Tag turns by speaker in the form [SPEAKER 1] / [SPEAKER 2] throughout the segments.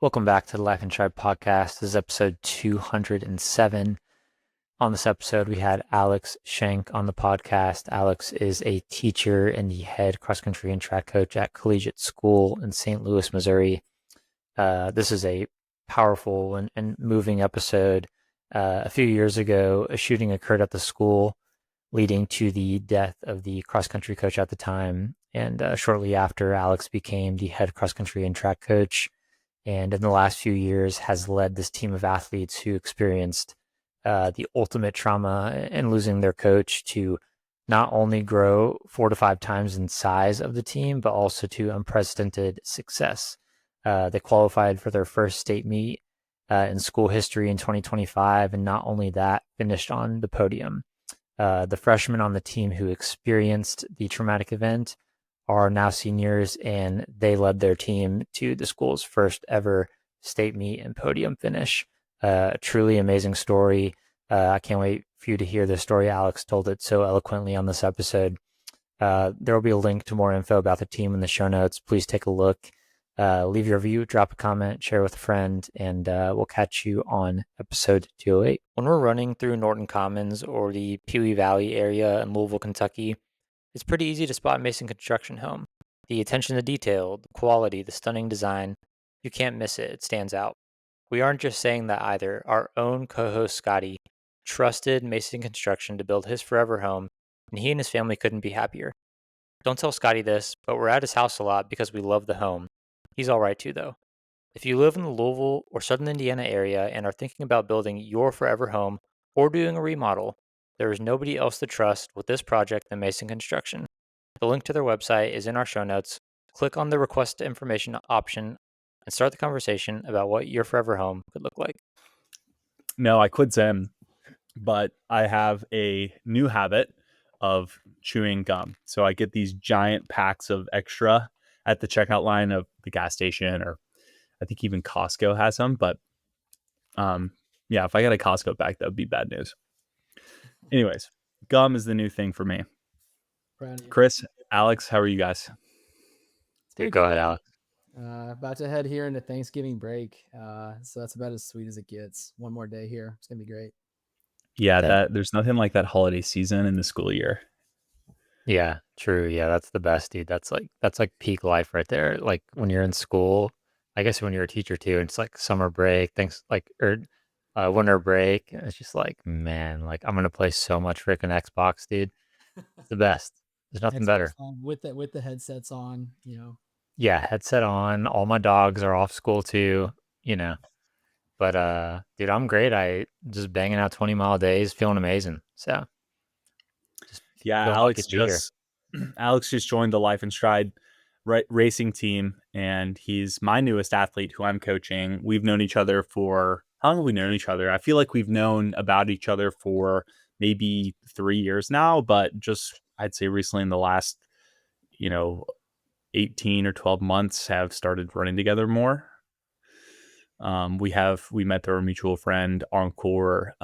[SPEAKER 1] Welcome back to the Life and Tribe podcast. This is episode 207. On this episode, we had Alex Schenk on the podcast. Alex is a teacher and the head cross country and track coach at Collegiate School in St. Louis, Missouri. This is a powerful and moving episode. A few years ago, a shooting occurred at the school, leading to the death of the cross country coach at the time. And shortly after, Alex became the head cross country and track coach, and in the last few years has led this team of athletes who experienced the ultimate trauma in losing their coach to not only grow 4 to 5 times in size of the team, but also to unprecedented success. They qualified for their first state meet in school history in 2025, and not only that, finished on the podium. The freshmen on the team who experienced the traumatic event are now seniors, and they led their team to the school's first ever state meet and podium finish. Truly amazing story. I can't wait for you to hear the story. Alex told it so eloquently on this episode. There will be a link to more info about the team in the show notes. Please take a look. Leave your review, drop a comment, share with a friend, and we'll catch you on episode 208. When we're running through Norton Commons or the Pewee Valley area in Louisville, Kentucky, it's pretty easy to spot Mason Construction Home. The attention to detail, the quality, the stunning design, you can't miss it. It stands out. We aren't just saying that either. Our own co-host Scotty trusted Mason Construction to build his forever home, and he and his family couldn't be happier. Don't tell Scotty this, but we're at his house a lot because we love the home. He's all right too, though. If you live in the Louisville or Southern Indiana area and are thinking about building your forever home or doing a remodel, there is nobody else to trust with this project than Mason Construction. The link to their website is in our show notes. Click on the request information option and start the conversation about what your forever home could look like.
[SPEAKER 2] No, I quit Zen, but I have a new habit of chewing gum. So I get these giant packs of extra at the checkout line of the gas station, or I think even Costco has some. But yeah, if I got a Costco pack, that would be bad news. Anyways, gum is the new thing for me.
[SPEAKER 3] Proud of you.
[SPEAKER 2] Chris, Alex, how are you guys?
[SPEAKER 1] Go ahead, Alex.
[SPEAKER 3] About to head here into Thanksgiving break. So that's about as sweet as it gets. One more day here. It's going to be great.
[SPEAKER 2] Yeah, there's nothing like that holiday season in the school year.
[SPEAKER 1] Yeah, true. Yeah, that's the best, dude. That's like peak life right there. Like when you're in school, I guess when you're a teacher too, it's like summer break, winter break. And it's just like, man, like I'm gonna play so much freaking Xbox, dude. It's the best. There's nothing better.
[SPEAKER 3] With the headsets on,
[SPEAKER 1] Yeah, headset on. All my dogs are off school too, you know. But dude, I'm great. I just banging out 20-mile days, feeling amazing. So just
[SPEAKER 2] Yeah,
[SPEAKER 1] feeling lucky to be here.
[SPEAKER 2] Alex just joined the Life and Stride racing team, and he's my newest athlete who I'm coaching. We've known each other for how long have we known each other? I feel like we've known about each other for maybe 3 years now, but just I'd say recently in the last 18 or 12 months have started running together more. We met through our mutual friend Encore.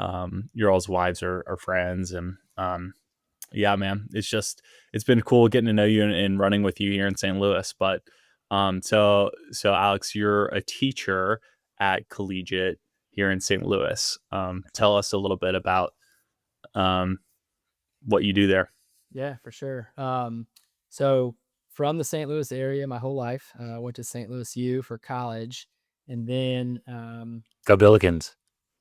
[SPEAKER 2] Your all's wives are friends, and yeah, man, it's been cool getting to know you and running with you here in St. Louis. But so Alex, you're a teacher at Collegiate here in St. Louis. Tell us a little bit about what you do there.
[SPEAKER 3] Yeah, for sure. So from the St. Louis area, my whole life, went to St. Louis U for college, and then
[SPEAKER 1] Go Billikens.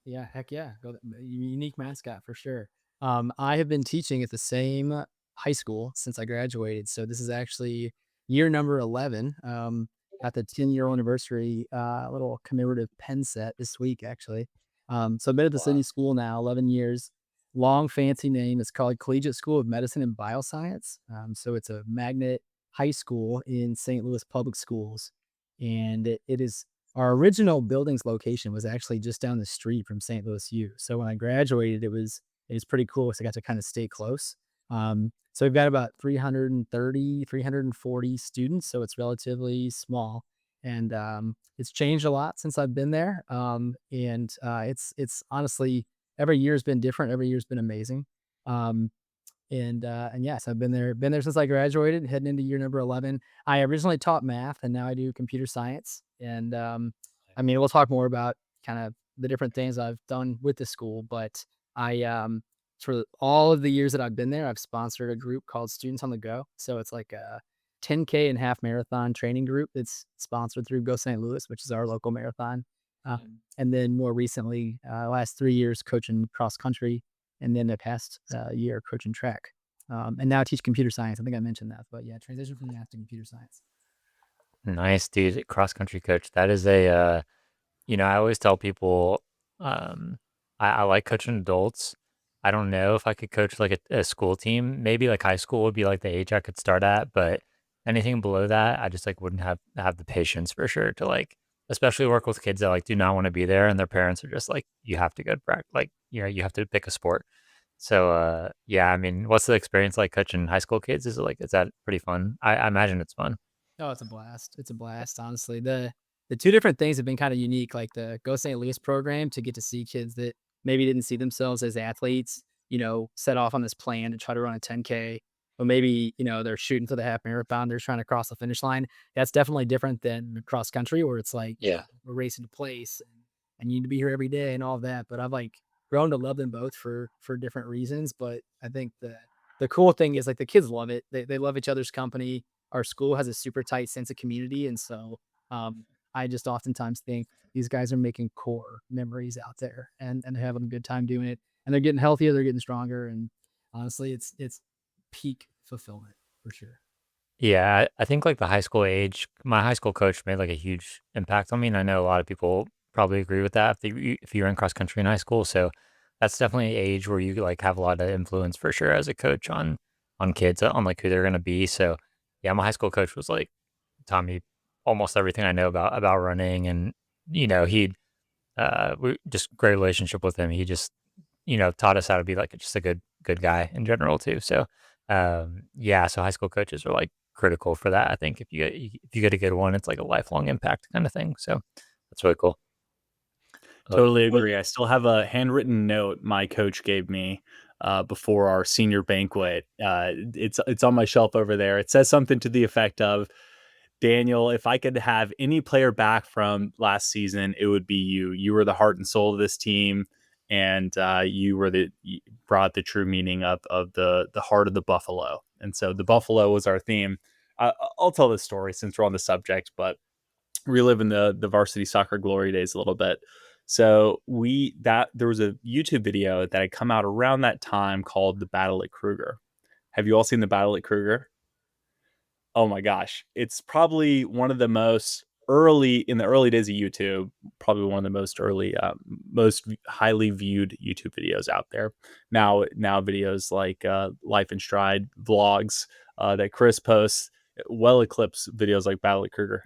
[SPEAKER 3] yeah, heck yeah, unique mascot for sure. I have been teaching at the same high school since I graduated, so this is actually year number 11. At the 10-year anniversary, little commemorative pen set this week, actually. So I've been at the city school now 11 years. Long fancy name. It's called Collegiate School of Medicine and Bioscience. So it's a magnet high school in St. Louis public schools, and it is our original building's location was actually just down the street from St. Louis U. So when I graduated, it was pretty cool. So I got to kind of stay close. So we've got about 330, 340 students. So it's relatively small, and it's changed a lot since I've been there. It's honestly, every year's been different. Every year's been amazing. And yes, I've been there since I graduated, heading into year number 11. I originally taught math, and now I do computer science. And I mean, we'll talk more about kind of the different things I've done with the school, but I, for all of the years that I've been there, I've sponsored a group called Students on the Go. So it's like a 10K and half marathon training group that's sponsored through Go St. Louis, which is our local marathon. And then more recently, last 3 years coaching cross country, and then the past year coaching track. And now I teach computer science. I think I mentioned that, but yeah, transition from math to computer science.
[SPEAKER 1] Nice, dude. Cross country coach. That is a, I always tell people, um, I like coaching adults. I don't know if I could coach like a school team. Maybe like high school would be like the age I could start at, but anything below that, I just like wouldn't have the patience for sure to like, especially work with kids that like do not want to be there, and their parents are just like, you have to go to practice, like you have to pick a sport. So yeah, I mean, what's the experience like coaching high school kids? Is that pretty fun? I imagine it's fun.
[SPEAKER 3] Oh, it's a blast. It's a blast, honestly. The two different things have been kind of unique, like the Go St. Louis program to get to see kids that maybe didn't see themselves as athletes, set off on this plan to try to run a 10K, or maybe, they're shooting for the half marathon, they're trying to cross the finish line. That's definitely different than cross country where it's like
[SPEAKER 1] Yeah.
[SPEAKER 3] we're racing to place and you need to be here every day and all of that. But I've like grown to love them both for different reasons. But I think the cool thing is like the kids love it. They love each other's company. Our school has a super tight sense of community, and so I just oftentimes think these guys are making core memories out there, and they're having a good time doing it, and they're getting healthier, they're getting stronger, and honestly, it's peak fulfillment for sure.
[SPEAKER 1] Yeah, I think like the high school age, my high school coach made like a huge impact on me, and I know a lot of people probably agree with that if you're in cross country in high school. So that's definitely an age where you like have a lot of influence for sure as a coach on kids on like who they're gonna be. So yeah, my high school coach was like taught me almost everything I know about running, and he we just great relationship with him. He just taught us how to be like just a good guy in general too. So yeah, so high school coaches are like critical for that. I think if you get a good one, it's like a lifelong impact kind of thing. So that's really cool.
[SPEAKER 2] Totally
[SPEAKER 1] What?
[SPEAKER 2] agree. I still have a handwritten note my coach gave me before our senior banquet. It's on my shelf over there. It says something to the effect of, Daniel, if I could have any player back from last season, it would be you. You were the heart and soul of this team, and you brought the true meaning of the heart of the buffalo. And so the buffalo was our theme. I'll tell this story since we're on the subject, but reliving the varsity soccer glory days a little bit. So there was a YouTube video that had come out around that time called The Battle at Kruger. Have you all seen The Battle at Kruger? Oh my gosh. It's probably one of the most in the early days of YouTube, probably one of the most highly viewed YouTube videos out there. Now videos like Life in Stride vlogs that Chris posts well eclipse videos like Battle at Kruger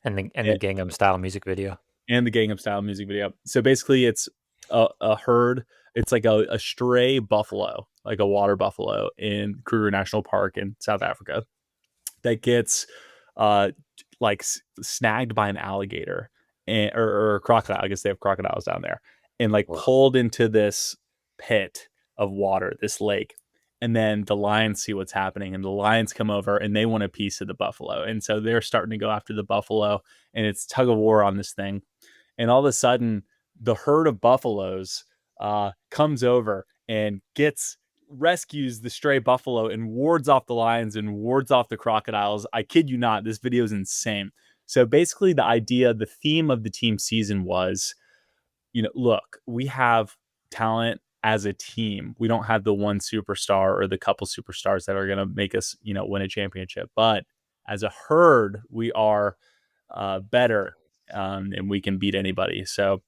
[SPEAKER 1] And the Gangnam Style music video.
[SPEAKER 2] and the Gangnam Style music video. So basically, it's a herd. It's like a stray buffalo, like a water buffalo in Kruger National Park in South Africa that gets uh snagged by an alligator or a crocodile. I guess they have crocodiles down there, and like
[SPEAKER 1] Wow.
[SPEAKER 2] pulled into this pit of water, this lake. And then the lions see what's happening, and the lions come over and they want a piece of the buffalo. And so they're starting to go after the buffalo, and it's tug of war on this thing. And all of a sudden, the herd of buffaloes comes over and rescues the stray buffalo and wards off the lions and wards off the crocodiles. I kid you not, this video is insane. So basically, the theme of the team season was, look, we have talent as a team. We don't have the one superstar or the couple superstars that are going to make us, win a championship. But as a herd, we are better, and we can beat anybody. So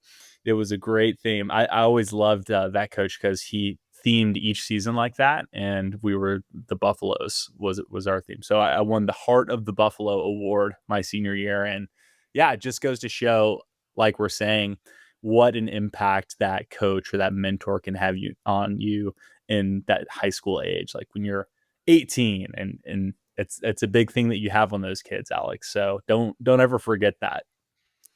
[SPEAKER 2] it was a great theme. I always loved that coach because he themed each season like that, and we were the Buffaloes was our theme. So I won the Heart of the Buffalo award my senior year, and yeah, it just goes to show, like we're saying, what an impact that coach or that mentor can have on you in that high school age, like when you're 18, and it's a big thing that you have on those kids, Alex. So don't ever forget that.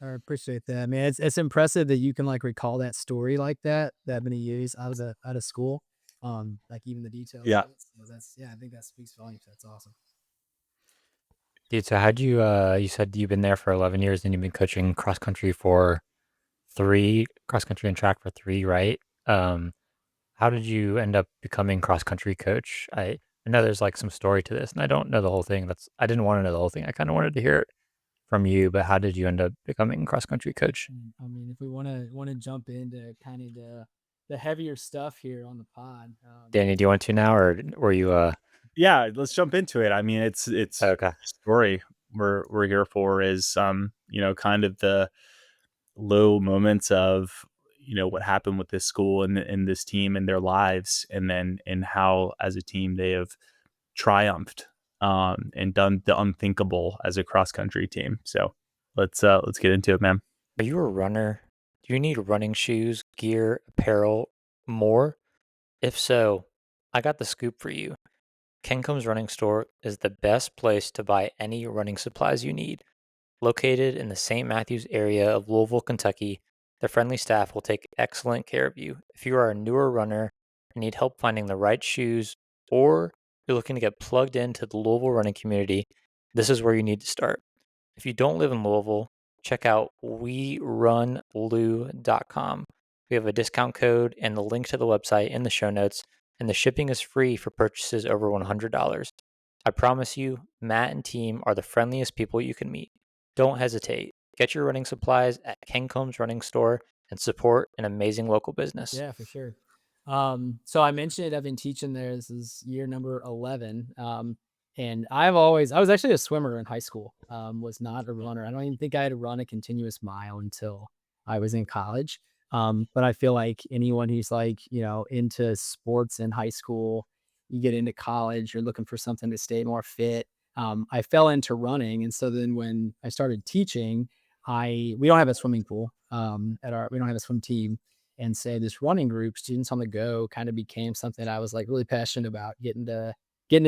[SPEAKER 3] I appreciate that, man. It's impressive that you can like recall that story like that many years out of school. Like even the details
[SPEAKER 2] Yeah.
[SPEAKER 3] of it. So that's, yeah, I think that speaks volumes. That's awesome.
[SPEAKER 1] Dude, so how'd you you said you've been there for 11 years and you've been coaching cross country for 3, cross country and track for 3, right? Um, how did you end up becoming cross country coach? I know there's like some story to this and I don't know the whole thing. I didn't want to know the whole thing. I kind of wanted to hear it from you, but how did you end up becoming cross country coach?
[SPEAKER 3] I mean, if we want to jump into kind of the heavier stuff here on the pod,
[SPEAKER 1] Danny, do you want to now or were you
[SPEAKER 2] Yeah, let's jump into it. I mean, it's
[SPEAKER 1] okay.
[SPEAKER 2] story we're here for is kind of the low moments of what happened with this school and this team and their lives, and then and how as a team they have triumphed and done the unthinkable as a cross country team. So let's get into it, man.
[SPEAKER 1] Are you a runner? Do you need running shoes, gear, apparel, more? If so, I got the scoop for you. Kencom's Running Store is the best place to buy any running supplies you need. Located in the St. Matthews area of Louisville, Kentucky, their friendly staff will take excellent care of you. If you are a newer runner and need help finding the right shoes, or you're looking to get plugged into the Louisville running community, this is where you need to start. If you don't live in Louisville, check out werunlou.com. We have a discount code and the link to the website in the show notes, and the shipping is free for purchases over $100. I promise you, Matt and team are the friendliest people you can meet. Don't hesitate. Get your running supplies at Kencom's Running Store and support an amazing local business.
[SPEAKER 3] yeah, for sure. So I mentioned I've been teaching there. This is year number 11. And I was actually a swimmer in high school. Was not a runner. I don't even think I had to run a continuous mile until I was in college. But I feel like anyone who's like, into sports in high school, you get into college, you're looking for something to stay more fit. I fell into running. And so then when I started teaching, we don't have a swimming pool we don't have a swim team. And say this running group, Students on the Go, kind of became something I was like really passionate about, getting to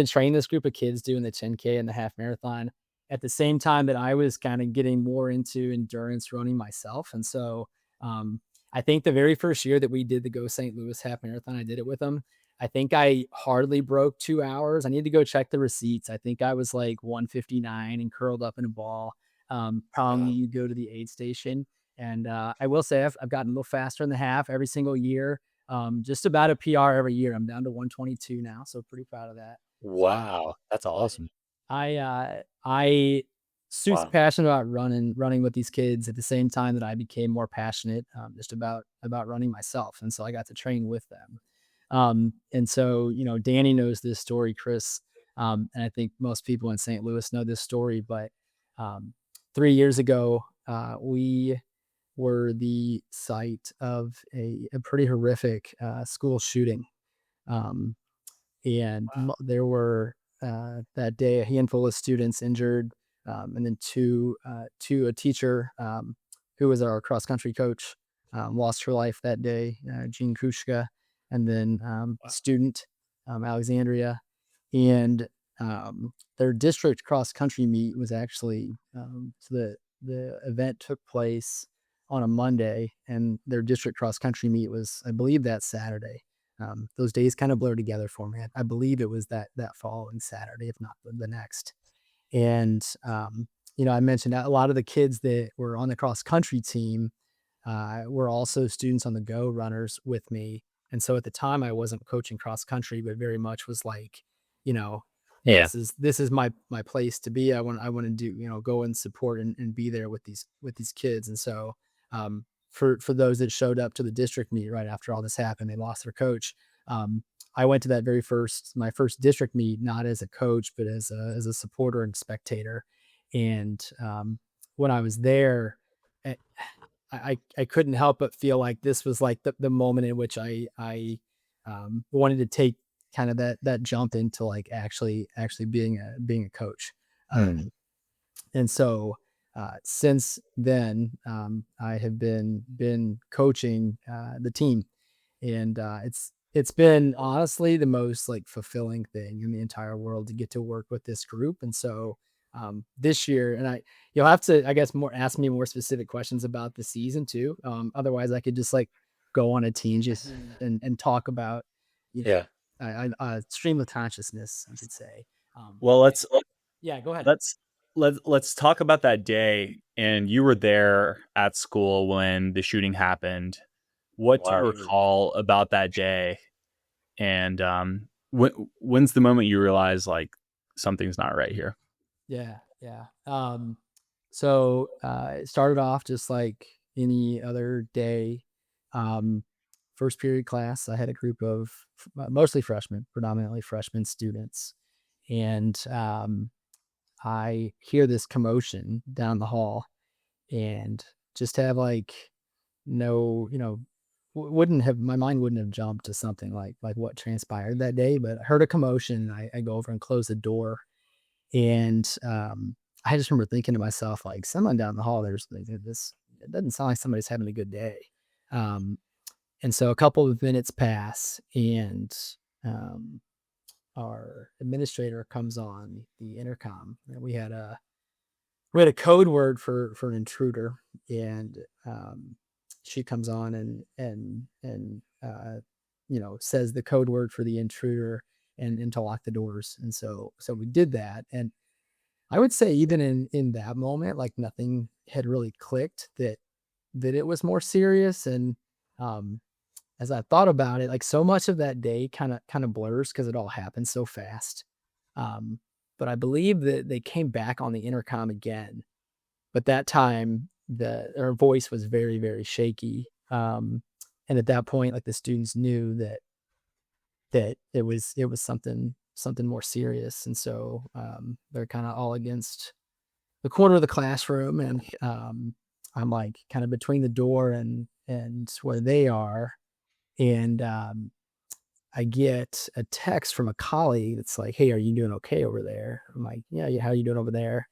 [SPEAKER 3] train this group of kids doing the 10K and the half marathon at the same time that I was kind of getting more into endurance running myself. And so I think the very first year that we did the Go St. Louis half marathon, I did it with them. I think I hardly broke 2 hours. I need to go check the receipts. I think I was like 159 and curled up in a ball. Probably you go to the aid station. And I will say I've gotten a little faster in the half every single year. Just about a PR every year. I'm down to 122 now, so pretty proud of that.
[SPEAKER 1] Wow, that's awesome.
[SPEAKER 3] I super
[SPEAKER 1] Wow.
[SPEAKER 3] passionate about running with these kids at the same time that I became more passionate just about running myself, and so I got to train with them. And so Danny knows this story, Chris, and I think most people in St. Louis know this story. But 3 years ago, we were the site of a pretty horrific school shooting. Um, and there were that day a handful of students injured, and then a teacher who was our cross country coach lost her life that day, Jean Kushka, and then student Alexandria, and their district cross country meet was actually so the event took place on a Monday, and their district cross country meet was, I believe, that Saturday. Those days kind of blur together for me. I believe it was that following Saturday, if not the next. And I mentioned that a lot of the kids that were on the cross country team were also students on the Go runners with me. And so at the time, I wasn't coaching cross country, but very much was like, you know,
[SPEAKER 1] Yeah.
[SPEAKER 3] this is my place to be. I want to do, go and support and be there with these kids. And so for those that showed up to the district meet right after all this happened, they lost their coach. I went to that my first district meet, not as a coach, but as a supporter and spectator. And when I was there, eh, I couldn't help but feel like this was like the moment in which I wanted to take kind of that jump into like actually being a coach.
[SPEAKER 1] Mm.
[SPEAKER 3] And so since then, I have been coaching the team, and it's been honestly the most like fulfilling thing in the entire world to get to work with this group. And so this year, and you'll have to, I guess, more ask me more specific questions about the season too. Otherwise, I could just like go on a tangent and talk about, you
[SPEAKER 1] Yeah.
[SPEAKER 3] stream of consciousness, I should say.
[SPEAKER 2] Well,
[SPEAKER 3] Yeah, go ahead.
[SPEAKER 2] let's let's talk about that day. And you were there at school when the shooting happened. What do you
[SPEAKER 1] Wow.
[SPEAKER 2] recall about that day? And when's the moment you realize like something's not right here?
[SPEAKER 3] Yeah, yeah. So it started off just like any other day. Um, First period class, I had a group of mostly freshmen, predominantly freshman students, and I hear this commotion down the hall, and just have like no, wouldn't have my mind wouldn't have jumped to something like what transpired that day, but I heard a commotion. And I go over and close the door, and I just remember thinking to myself, like, someone down the hall, there's like, this. It doesn't sound like somebody's having a good day. Um, and so a couple of minutes pass, and um, our administrator comes on the intercom. And we had a code word for an intruder, and she comes on and says the code word for the intruder, and to lock the doors. And so we did that, and I would say even in that moment, like, nothing had really clicked that it was more serious. And um, as I thought about it, like, so much of that day kind of blurs because it all happened so fast. Um, but I believe that they came back on the intercom again, but that time her voice was very, very shaky. And at that point, like, the students knew that it was something more serious. And so they're kind of all against the corner of the classroom, and I'm like kind of between the door and where they are. And I get a text from a colleague that's like, "Hey, are you doing okay over there?" I'm like, "Yeah, yeah, how are you doing over there?"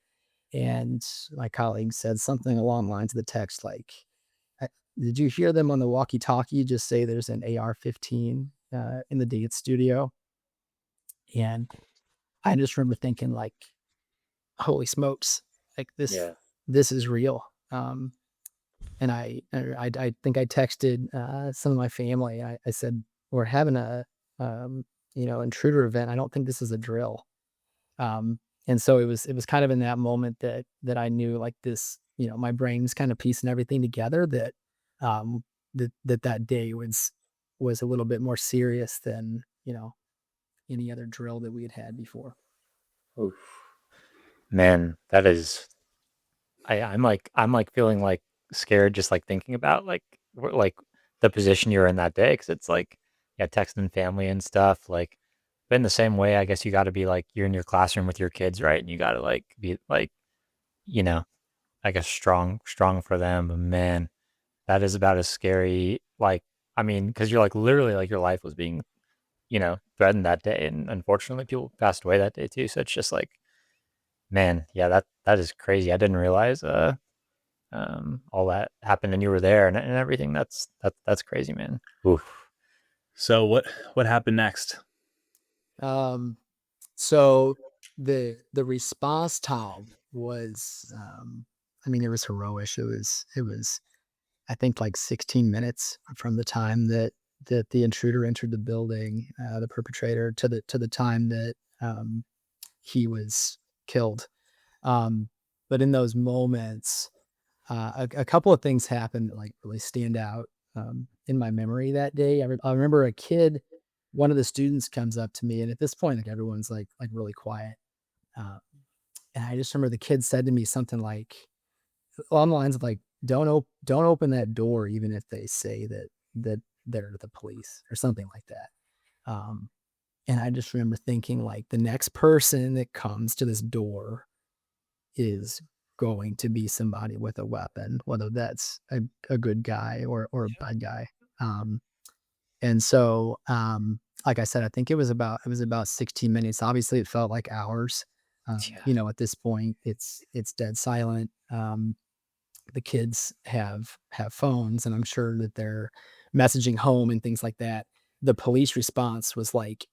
[SPEAKER 3] And my colleague said something along the lines of the text like, "I- Did you hear them on the walkie-talkie just say there's an AR-15 in the dance studio?" And I just remember thinking, like, holy smokes, like,
[SPEAKER 1] Yeah.
[SPEAKER 3] this is real. And I think I texted some of my family. I said, "We're having a intruder event. I don't think this is a drill." And so it was kind of in that moment that I knew, like, this, my brain's kind of piecing everything together, that that day was a little bit more serious than any other drill that we had had before.
[SPEAKER 1] Oof. Man, that is. I'm like feeling like scared just like thinking about like like the position you're in that day because it's like yeah, texting family and stuff. Like, but in the same way, I guess you got to be like you're in your classroom with your kids, right? And you got to like be like you know, I guess strong for them. But man, that is about as scary. Like, I mean, because you're like literally like your life was being threatened that day, and unfortunately, people passed away that day too. So it's just like, man, yeah, that is crazy. I didn't realize all that happened and you were there and everything. That's crazy, man. Oof.
[SPEAKER 2] So what happened next?
[SPEAKER 3] Um, so the response time was, I mean, it was heroic. It was I think like 16 minutes from the time that the intruder entered the building, the perpetrator, to the time that he was killed. Um, but in those moments, a couple of things happened that like really stand out in my memory that day. I remember a kid, one of the students comes up to me, and at this point, like, everyone's like really quiet. Uh, and I just remember the kid said to me something like along the lines of like, don't open that door, even if they say that they're the police or something like that. Um, and I just remember thinking, like, the next person that comes to this door is going to be somebody with a weapon, whether that's a good guy or a bad guy. Um, and so, like I said, I think it was about 16 minutes. Obviously, it felt like hours.
[SPEAKER 1] Yeah.
[SPEAKER 3] At this point, it's dead silent. The kids have phones, and I'm sure that they're messaging home and things like that. The police response was like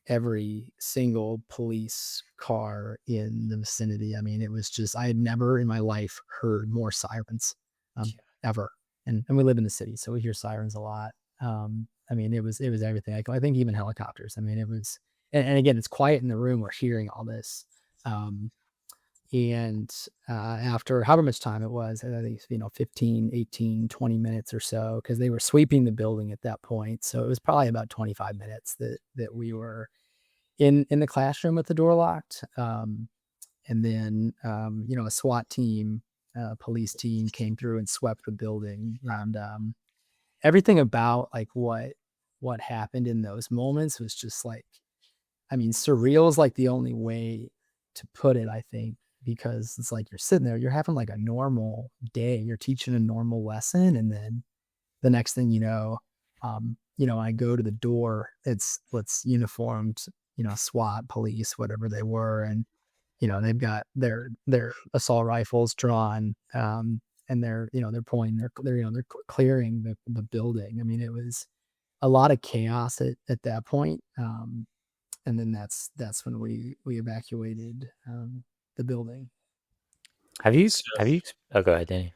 [SPEAKER 3] every single police car in the vicinity. I mean, it was just, I had never in my life heard more sirens, ever. And we live in the city, so we hear sirens a lot. I mean, it was everything. I think even helicopters. I mean, it was, and again, it's quiet in the room. We're hearing all this. Um, And after however much time it was, I think, 15, 18, 20 minutes or so, because they were sweeping the building at that point. So it was probably about 25 minutes that we were in the classroom with the door locked. And then, a SWAT team, police team came through and swept the building. And everything about like what happened in those moments was just like, I mean, surreal is like the only way to put it, I think, because it's like you're sitting there, you're having like a normal day, you're teaching a normal lesson, and then the next thing I go to the door, it's uniformed, SWAT, police, whatever they were, and they've got their assault rifles drawn, and they're pulling, they're clearing the building. I mean, it was a lot of chaos at that point. And then that's when we evacuated the building.
[SPEAKER 1] Have you
[SPEAKER 2] So,
[SPEAKER 1] have you? Oh, go ahead, Danny.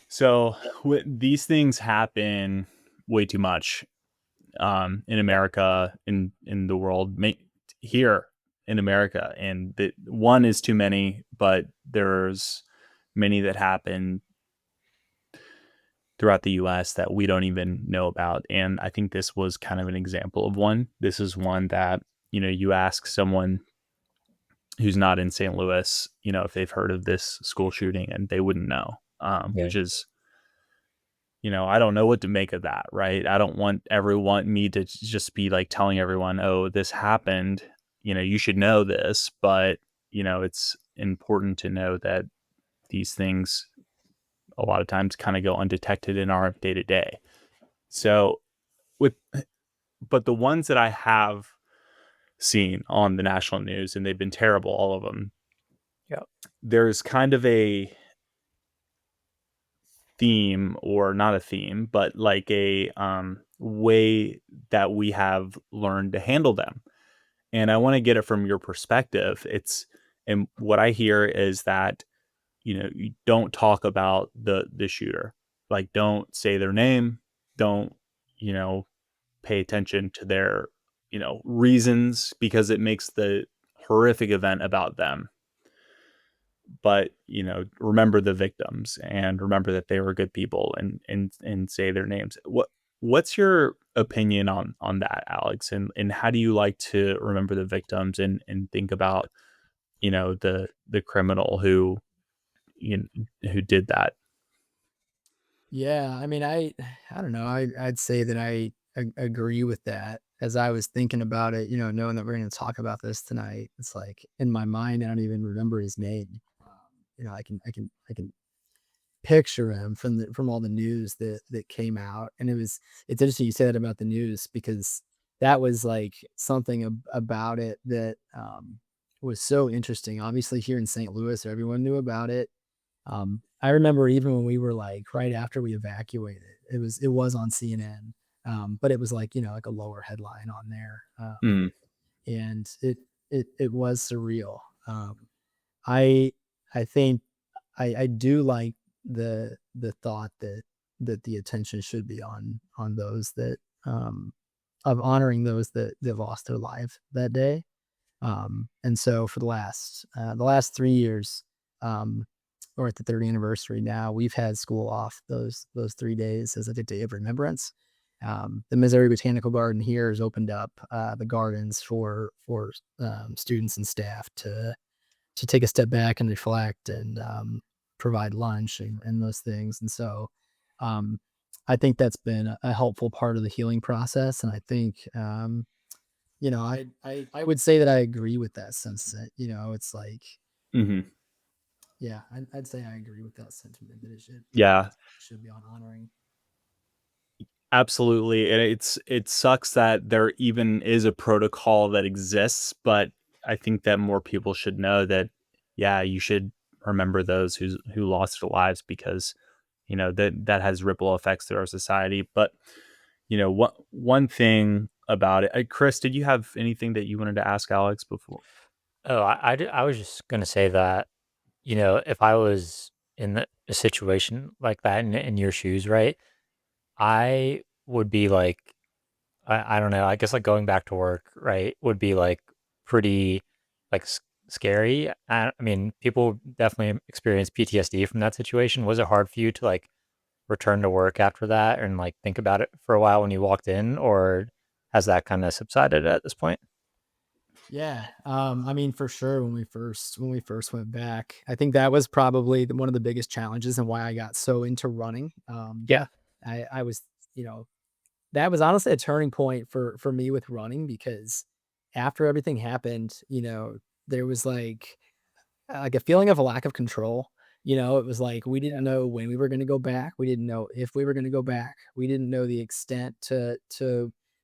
[SPEAKER 2] so these things happen way too much in America, in the world, here in America, and that one is too many, but there's many that happen throughout the US that we don't even know about. And I think this was kind of an example of one. This is one that, you ask someone who's not in St. Louis, if they've heard of this school shooting, and they wouldn't know,
[SPEAKER 1] Yeah.
[SPEAKER 2] which is, I don't know what to make of that, right? I don't want me to just be like telling everyone, oh, this happened, you should know this. But, it's important to know that these things a lot of times kind of go undetected in our day to day. So with, but the ones that I have seen on the national news, and they've been terrible, all of them,
[SPEAKER 1] Yeah.
[SPEAKER 2] there's kind of a theme, or not a theme, but like a way that we have learned to handle them. And I want to get it from your perspective. And what I hear is that, you don't talk about the shooter. Like, don't say their name. Don't, you know, pay attention to their, reasons, because it makes the horrific event about them. But, remember the victims, and remember that they were good people, and say their names. What's your opinion on that, Alex? And how do you like to remember the victims, and think about, the criminal you who did that?
[SPEAKER 3] Yeah, I mean, I don't know. I'd say that I agree with that. As I was thinking about it, knowing that we're going to talk about this tonight, it's like in my mind, I don't even remember his name. I can picture him from all the news that came out, and it's interesting you say that about the news, because that was like something about it that was so interesting. Obviously, here in St. Louis, everyone knew about it. I remember even when we were like right after we evacuated, it was on CNN, but it was like like a lower headline on there,
[SPEAKER 2] Mm,
[SPEAKER 3] and it was surreal. I I think I do like the thought that the attention should be on those that of honoring those that lost their life that day. And so for the last 3 years, um, or at the third anniversary now, we've had school off those 3 days as a day of remembrance. The Missouri Botanical Garden here has opened up the gardens for students and staff to take a step back and reflect, and provide lunch and those things. And so um, I think that's been a helpful part of the healing process. And I think I would say that I agree with that sentiment. It's like,
[SPEAKER 2] hmm
[SPEAKER 3] yeah, I'd say I agree with that sentiment that
[SPEAKER 2] Yeah,
[SPEAKER 3] should be on honoring.
[SPEAKER 2] absolutely. And it sucks that there even is a protocol that exists, but I think that more people should know that, yeah, you should remember those who lost their lives, because that has ripple effects through our society. But one thing about it, Chris, did you have anything that you wanted to ask Alex before?
[SPEAKER 1] Oh, I was just gonna say that, if I was in a situation like that in your shoes, right, I would be like, I don't know, I guess like going back to work, right, would be like pretty like scary. I mean, people definitely experience PTSD from that situation. Was it hard for you to like return to work after that and like think about it for a while when you walked in, or has that kind of subsided at this point?
[SPEAKER 3] Yeah. I mean, for sure, when we first went back, I think that was probably one of the biggest challenges and why I got so into running.
[SPEAKER 1] Yeah.
[SPEAKER 3] I was, you know, that was honestly a turning point for me with running because after everything happened, there was like a feeling of a lack of control. It was like we didn't know when we were going to go back. We didn't know if we were going to go back. We didn't know the extent to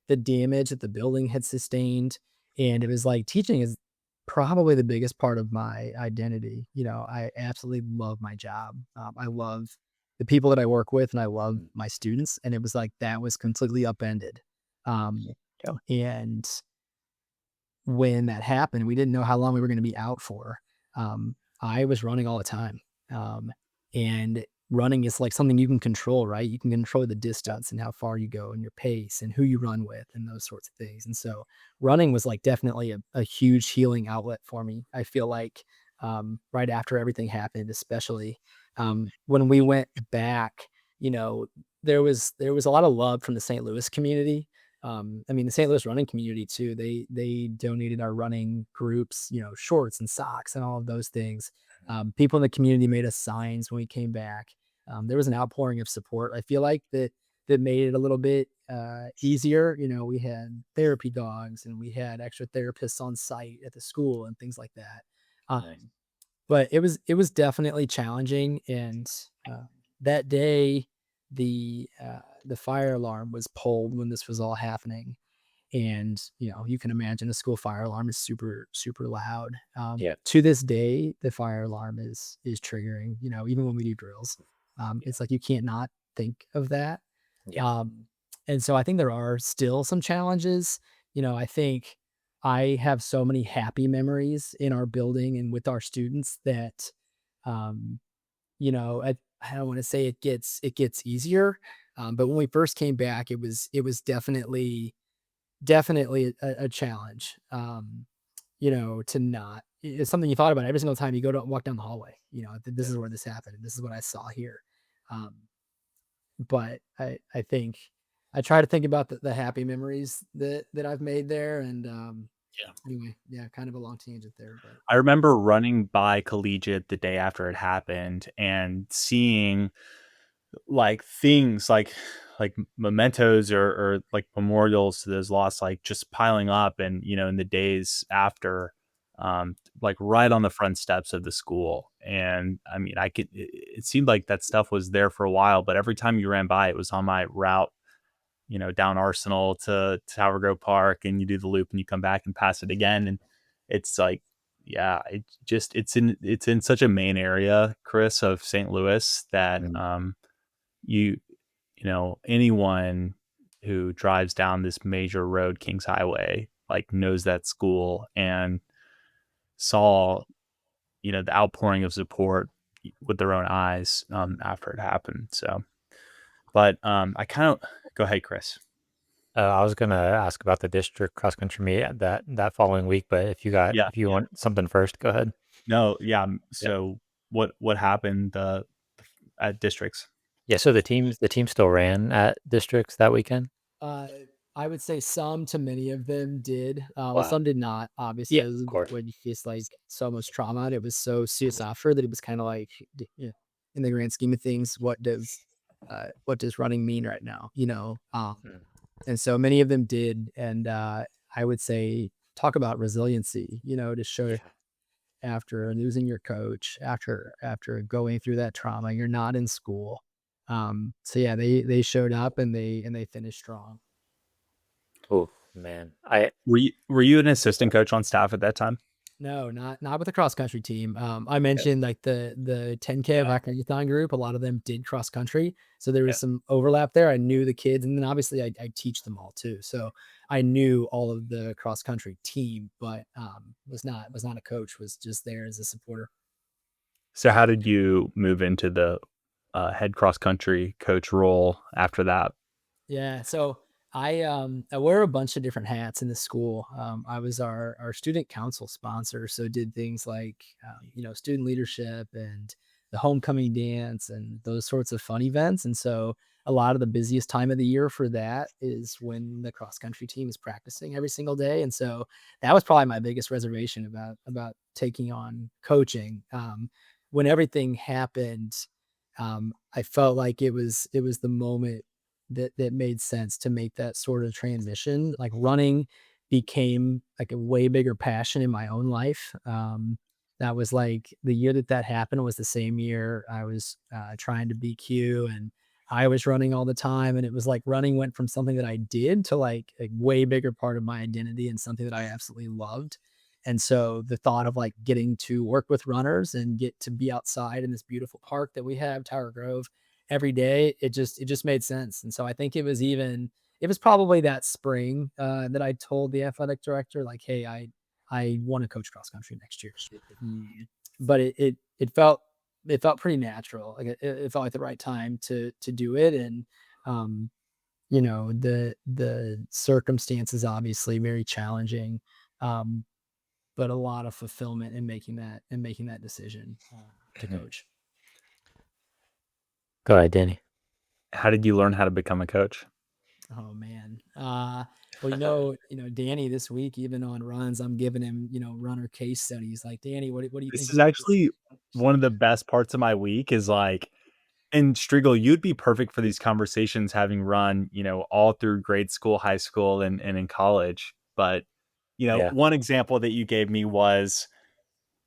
[SPEAKER 3] the damage that the building had sustained. And it was like teaching is probably the biggest part of my identity. I absolutely love my job. I love the people that I work with, and I love my students. And it was like that was completely upended. Um,
[SPEAKER 1] Yeah.
[SPEAKER 3] and when that happened, we didn't know how long we were going to be out for. I was running all the time. Um, and running is like something you can control, right? You can control the distance and how far you go and your pace and who you run with and those sorts of things. And so running was like definitely a huge healing outlet for me. I feel like right after everything happened, especially when we went back, you know, there was a lot of love from the St. Louis community. I mean, the St. Louis running community too. They donated our running groups, shorts and socks and all of those things. People in the community made us signs when we came back. There was an outpouring of support. I feel like that made it a little bit easier. We had therapy dogs and we had extra therapists on site at the school and things like that.
[SPEAKER 1] Nice.
[SPEAKER 3] But it was definitely challenging, and that day, the fire alarm was pulled when this was all happening, and you can imagine a school fire alarm is super super loud.
[SPEAKER 1] Yeah.
[SPEAKER 3] To this day, the fire alarm is triggering. Even when we do drills, it's like you can't not think of that.
[SPEAKER 1] Yeah.
[SPEAKER 3] Um, and so I think there are still some challenges. I think I have so many happy memories in our building and with our students that, um, I don't want to say it gets easier. But when we first came back, it was definitely a challenge. To not it's something you thought about every single time you go to walk down the hallway. This is where this happened. This is what I saw here. Um, but I think I try to think about the happy memories that I've made there, and
[SPEAKER 2] Yeah.
[SPEAKER 3] anyway, yeah, kind of a long tangent there, but
[SPEAKER 2] I remember running by Collegiate the day after it happened and seeing like things like mementos or like memorials to those lost, like just piling up. And, in the days after, like right on the front steps of the school. And I mean, it seemed like that stuff was there for a while, but every time you ran by, it was on my route, down Arsenal to Tower Grove Park, and you do the loop and you come back and pass it again. And it's like, yeah, it's in such a main area, Chris, of St. Louis that,
[SPEAKER 1] Mm.
[SPEAKER 2] you anyone who drives down this major road, Kings Highway, like knows that school and saw, the outpouring of support with their own eyes, after it happened. So, but, I kind of go ahead, Chris.
[SPEAKER 1] I was gonna ask about the district cross country meet that following week, but
[SPEAKER 2] Yeah.
[SPEAKER 1] if you want something first, go ahead.
[SPEAKER 2] No. Yeah.
[SPEAKER 1] Yeah.
[SPEAKER 2] So what happened, at districts?
[SPEAKER 1] Yeah. So the team still ran at districts that weekend.
[SPEAKER 3] uh, I would say some to many of them did. Well,
[SPEAKER 1] Wow.
[SPEAKER 3] some did not. Obviously,
[SPEAKER 1] Yeah.
[SPEAKER 3] as
[SPEAKER 1] Of course.
[SPEAKER 3] when you face like so much trauma, and it was so serious after that it was kind of like, in the grand scheme of things, what does running mean right now?
[SPEAKER 1] Mm.
[SPEAKER 3] And so many of them did, and I would say talk about resiliency. To show
[SPEAKER 1] Yeah.
[SPEAKER 3] after losing your coach, after going through that trauma, you're not in school. So yeah, they showed up and they finished strong.
[SPEAKER 1] Oh man. I
[SPEAKER 2] Were you an assistant coach on staff at that time?
[SPEAKER 3] No, not with the cross country team. I mentioned like the 10K of
[SPEAKER 1] Yeah.
[SPEAKER 3] Hackathon group. A lot of them did cross country, so there
[SPEAKER 1] Yeah.
[SPEAKER 3] was some overlap there. I knew the kids, and then obviously I teach them all too, so I knew all of the cross country team, but was not a coach. Was just there as a supporter.
[SPEAKER 2] So how did you move into the, head cross country coach role after that?
[SPEAKER 3] Yeah, so I wear a bunch of different hats in the school. I was our student council sponsor, so did things like student leadership and the homecoming dance and those sorts of fun events. And so a lot of the busiest time of the year for that is when the cross country team is practicing every single day. And so that was probably my biggest reservation about taking on coaching. When everything happened, I felt like it was the moment that made sense to make that sort of transition. Like running became like a way bigger passion in my own life. That was like the year that happened was the same year I was trying to BQ, and I was running all the time. And it was like running went from something that I did to like a way bigger part of my identity and something that I absolutely loved. And so the thought of like getting to work with runners and get to be outside in this beautiful park that we have, Tower Grove, every day, it just made sense. And so I think it was probably that spring that I told the athletic director, like, hey, I want to coach cross country next year. But it felt pretty natural. Like it felt like the right time to do it. And um, the circumstances obviously very challenging. Um, but a lot of fulfillment in making that decision to coach.
[SPEAKER 1] Go ahead, Danny.
[SPEAKER 2] How did you learn how to become a coach?
[SPEAKER 3] Oh man. Well, Danny this week, even on runs, I'm giving him, runner case studies. Like, Danny, what do you
[SPEAKER 2] This
[SPEAKER 3] think
[SPEAKER 2] is
[SPEAKER 3] about this?
[SPEAKER 2] actually one of the best parts of my week is like, and Striegel, you'd be perfect for these conversations having run, all through grade school, high school, and in college. But,
[SPEAKER 1] Yeah.
[SPEAKER 2] one example that you gave me was,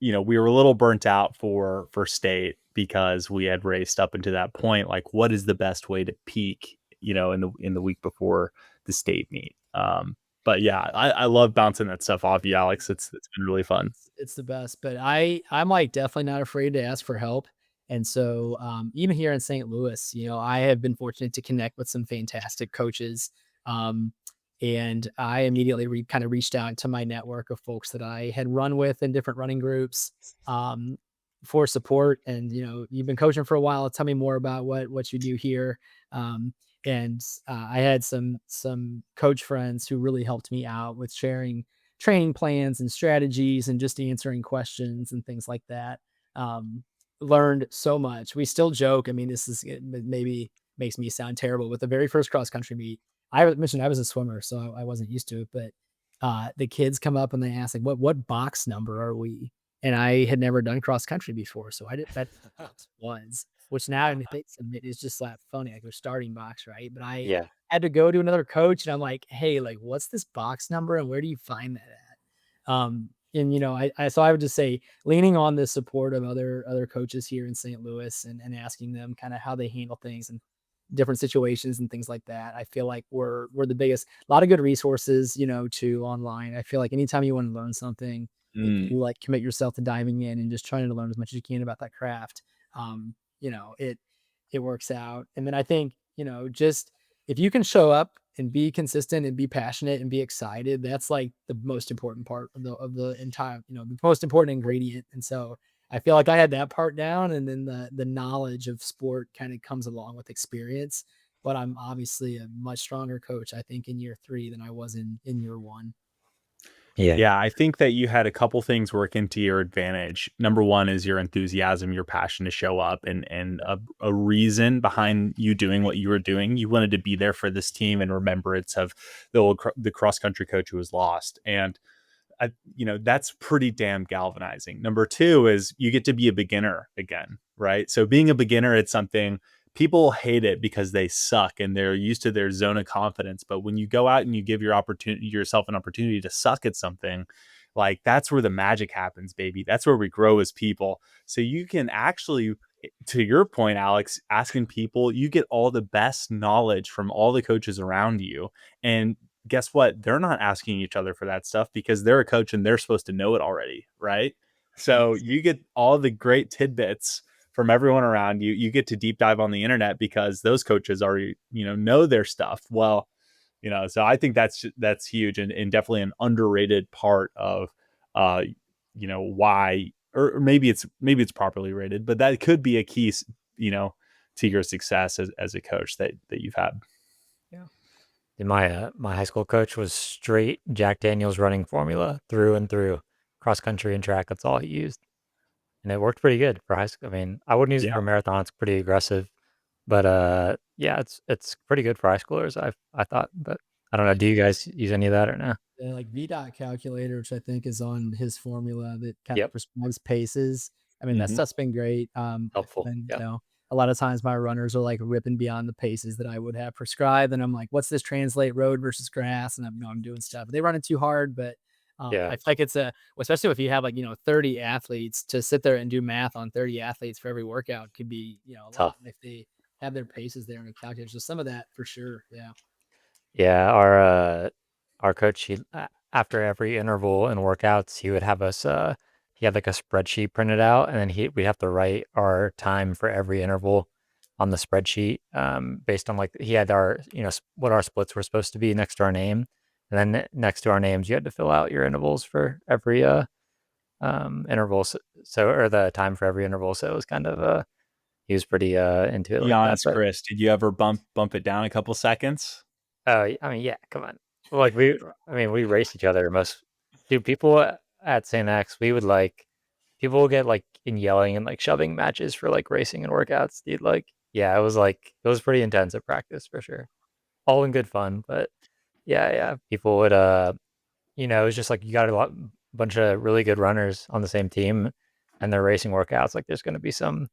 [SPEAKER 2] we were a little burnt out for state because we had raced up into that point. Like, what is the best way to peak, in the week before the state meet? But yeah, I love bouncing that stuff off you, Alex. It's been really fun.
[SPEAKER 3] It's the best, but I'm like definitely not afraid to ask for help. And so even here in St. Louis, I have been fortunate to connect with some fantastic coaches. Um, and I immediately kind of reached out to my network of folks that I had run with in different running groups um, for support. And you've been coaching for a while. Tell me more about what you do here. Um, and I had some coach friends who really helped me out with sharing training plans and strategies and just answering questions and things like that. Um, Learned so much. We still joke. I mean, it maybe makes me sound terrible. With the very first cross country meet, I mentioned I was a swimmer, so I wasn't used to it. But the kids come up and they ask like, "What box number are we?" And I had never done cross country before, so I did that box was, which now in thinks of it is just like funny, like their starting box, right? But I
[SPEAKER 1] Yeah.
[SPEAKER 3] had to go to another coach and I'm like, hey, like, what's this box number and where do you find that at? And so I would just say leaning on the support of other coaches here in St. Louis and asking them kind of how they handle things and different situations and things like that. I feel like we're the biggest, a lot of good resources, to online. I feel like anytime you want to learn something and
[SPEAKER 2] Mm.
[SPEAKER 3] you like commit yourself to diving in and just trying to learn as much as you can about that craft, it works out. And then I think, just if you can show up and be consistent and be passionate and be excited, that's like the most important part of the entire, the most important ingredient. And so I feel like I had that part down, and then the knowledge of sport kind of comes along with experience. But I'm obviously a much stronger coach, I think, in year 3 than I was in year 1.
[SPEAKER 1] Yeah.
[SPEAKER 2] Yeah, I think that you had a couple things work into your advantage. Number one is your enthusiasm, your passion to show up, and a reason behind you doing what you were doing. You wanted to be there for this team in remembrance of the cross country coach who was lost, and that's pretty damn galvanizing. Number two is you get to be a beginner again, right? So being a beginner, it's something people hate it because they suck and they're used to their zone of confidence. But when you go out and you give yourself an opportunity to suck at something, like that's where the magic happens, baby. That's where we grow as people. So you can actually, to your point, Alex, asking people, you get all the best knowledge from all the coaches around you. And guess what? They're not asking each other for that stuff because they're a coach and they're supposed to know it already, right? So you get all the great tidbits from everyone around you. You get to deep dive on the internet because those coaches already, know their stuff. Well, so I think that's huge and definitely an underrated part of, why, or maybe it's properly rated, but that could be a key, you know, to your success as a coach that you've had.
[SPEAKER 3] Yeah.
[SPEAKER 1] My high school coach was straight Jack Daniels running formula through and through, cross country and track. That's all he used, and it worked pretty good for high school. I mean, I wouldn't use it
[SPEAKER 2] Yeah.
[SPEAKER 1] for a marathon; it's pretty aggressive. But yeah, it's pretty good for high schoolers. I thought, but I don't know. Do you guys use any of that or no?
[SPEAKER 3] The like VDOT calculator, which I think is on his formula that kind of
[SPEAKER 1] Yep,
[SPEAKER 3] prescribes paces. I mean, that
[SPEAKER 2] Hmm.
[SPEAKER 3] stuff's been great.
[SPEAKER 1] helpful.
[SPEAKER 3] And
[SPEAKER 1] Yeah,
[SPEAKER 3] a lot of times my runners are like ripping beyond the paces that I would have prescribed, and I'm like, "What's this translate road versus grass?" And I'm doing stuff. They run it too hard, but
[SPEAKER 1] yeah,
[SPEAKER 3] I feel like it's especially if you have like 30 athletes to sit there and do math on 30 athletes for every workout could be a lot
[SPEAKER 1] tough.
[SPEAKER 3] if they have their paces there in a calculator. So some of that for sure, yeah.
[SPEAKER 1] Yeah, our coach, after every interval and workouts, he would have us he had like a spreadsheet printed out, and then we'd have to write our time for every interval on the spreadsheet, based on like he had our what our splits were supposed to be next to our name, and then next to our names you had to fill out your intervals for every interval, so or the time for every interval. So it was kind of he was pretty into it
[SPEAKER 2] Be
[SPEAKER 1] like that.
[SPEAKER 2] honest,
[SPEAKER 1] But
[SPEAKER 2] Chris. Did you ever bump it down a couple seconds?
[SPEAKER 1] oh, I mean, yeah, come on. Like I mean, we race each other most. Dude, people at St. X, we would like, people would get like in yelling and like shoving matches for like racing and workouts, dude. Like, yeah, it was pretty intense at practice for sure. All in good fun, but yeah, yeah, people would, it was just like you got bunch of really good runners on the same team, and they're racing workouts. Like, there's going to be some,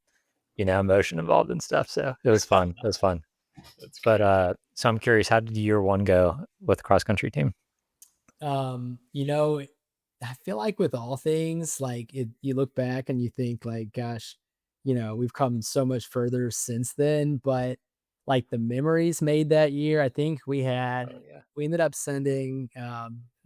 [SPEAKER 1] emotion involved and stuff. So it was fun. It was fun.
[SPEAKER 2] That's
[SPEAKER 1] But
[SPEAKER 2] great.
[SPEAKER 1] so I'm curious, how did year one go with cross country team?
[SPEAKER 3] You know, I feel like with all things, like you look back and you think like, gosh, we've come so much further since then. But like the memories made that year, I think
[SPEAKER 1] Oh yeah.
[SPEAKER 3] we ended up sending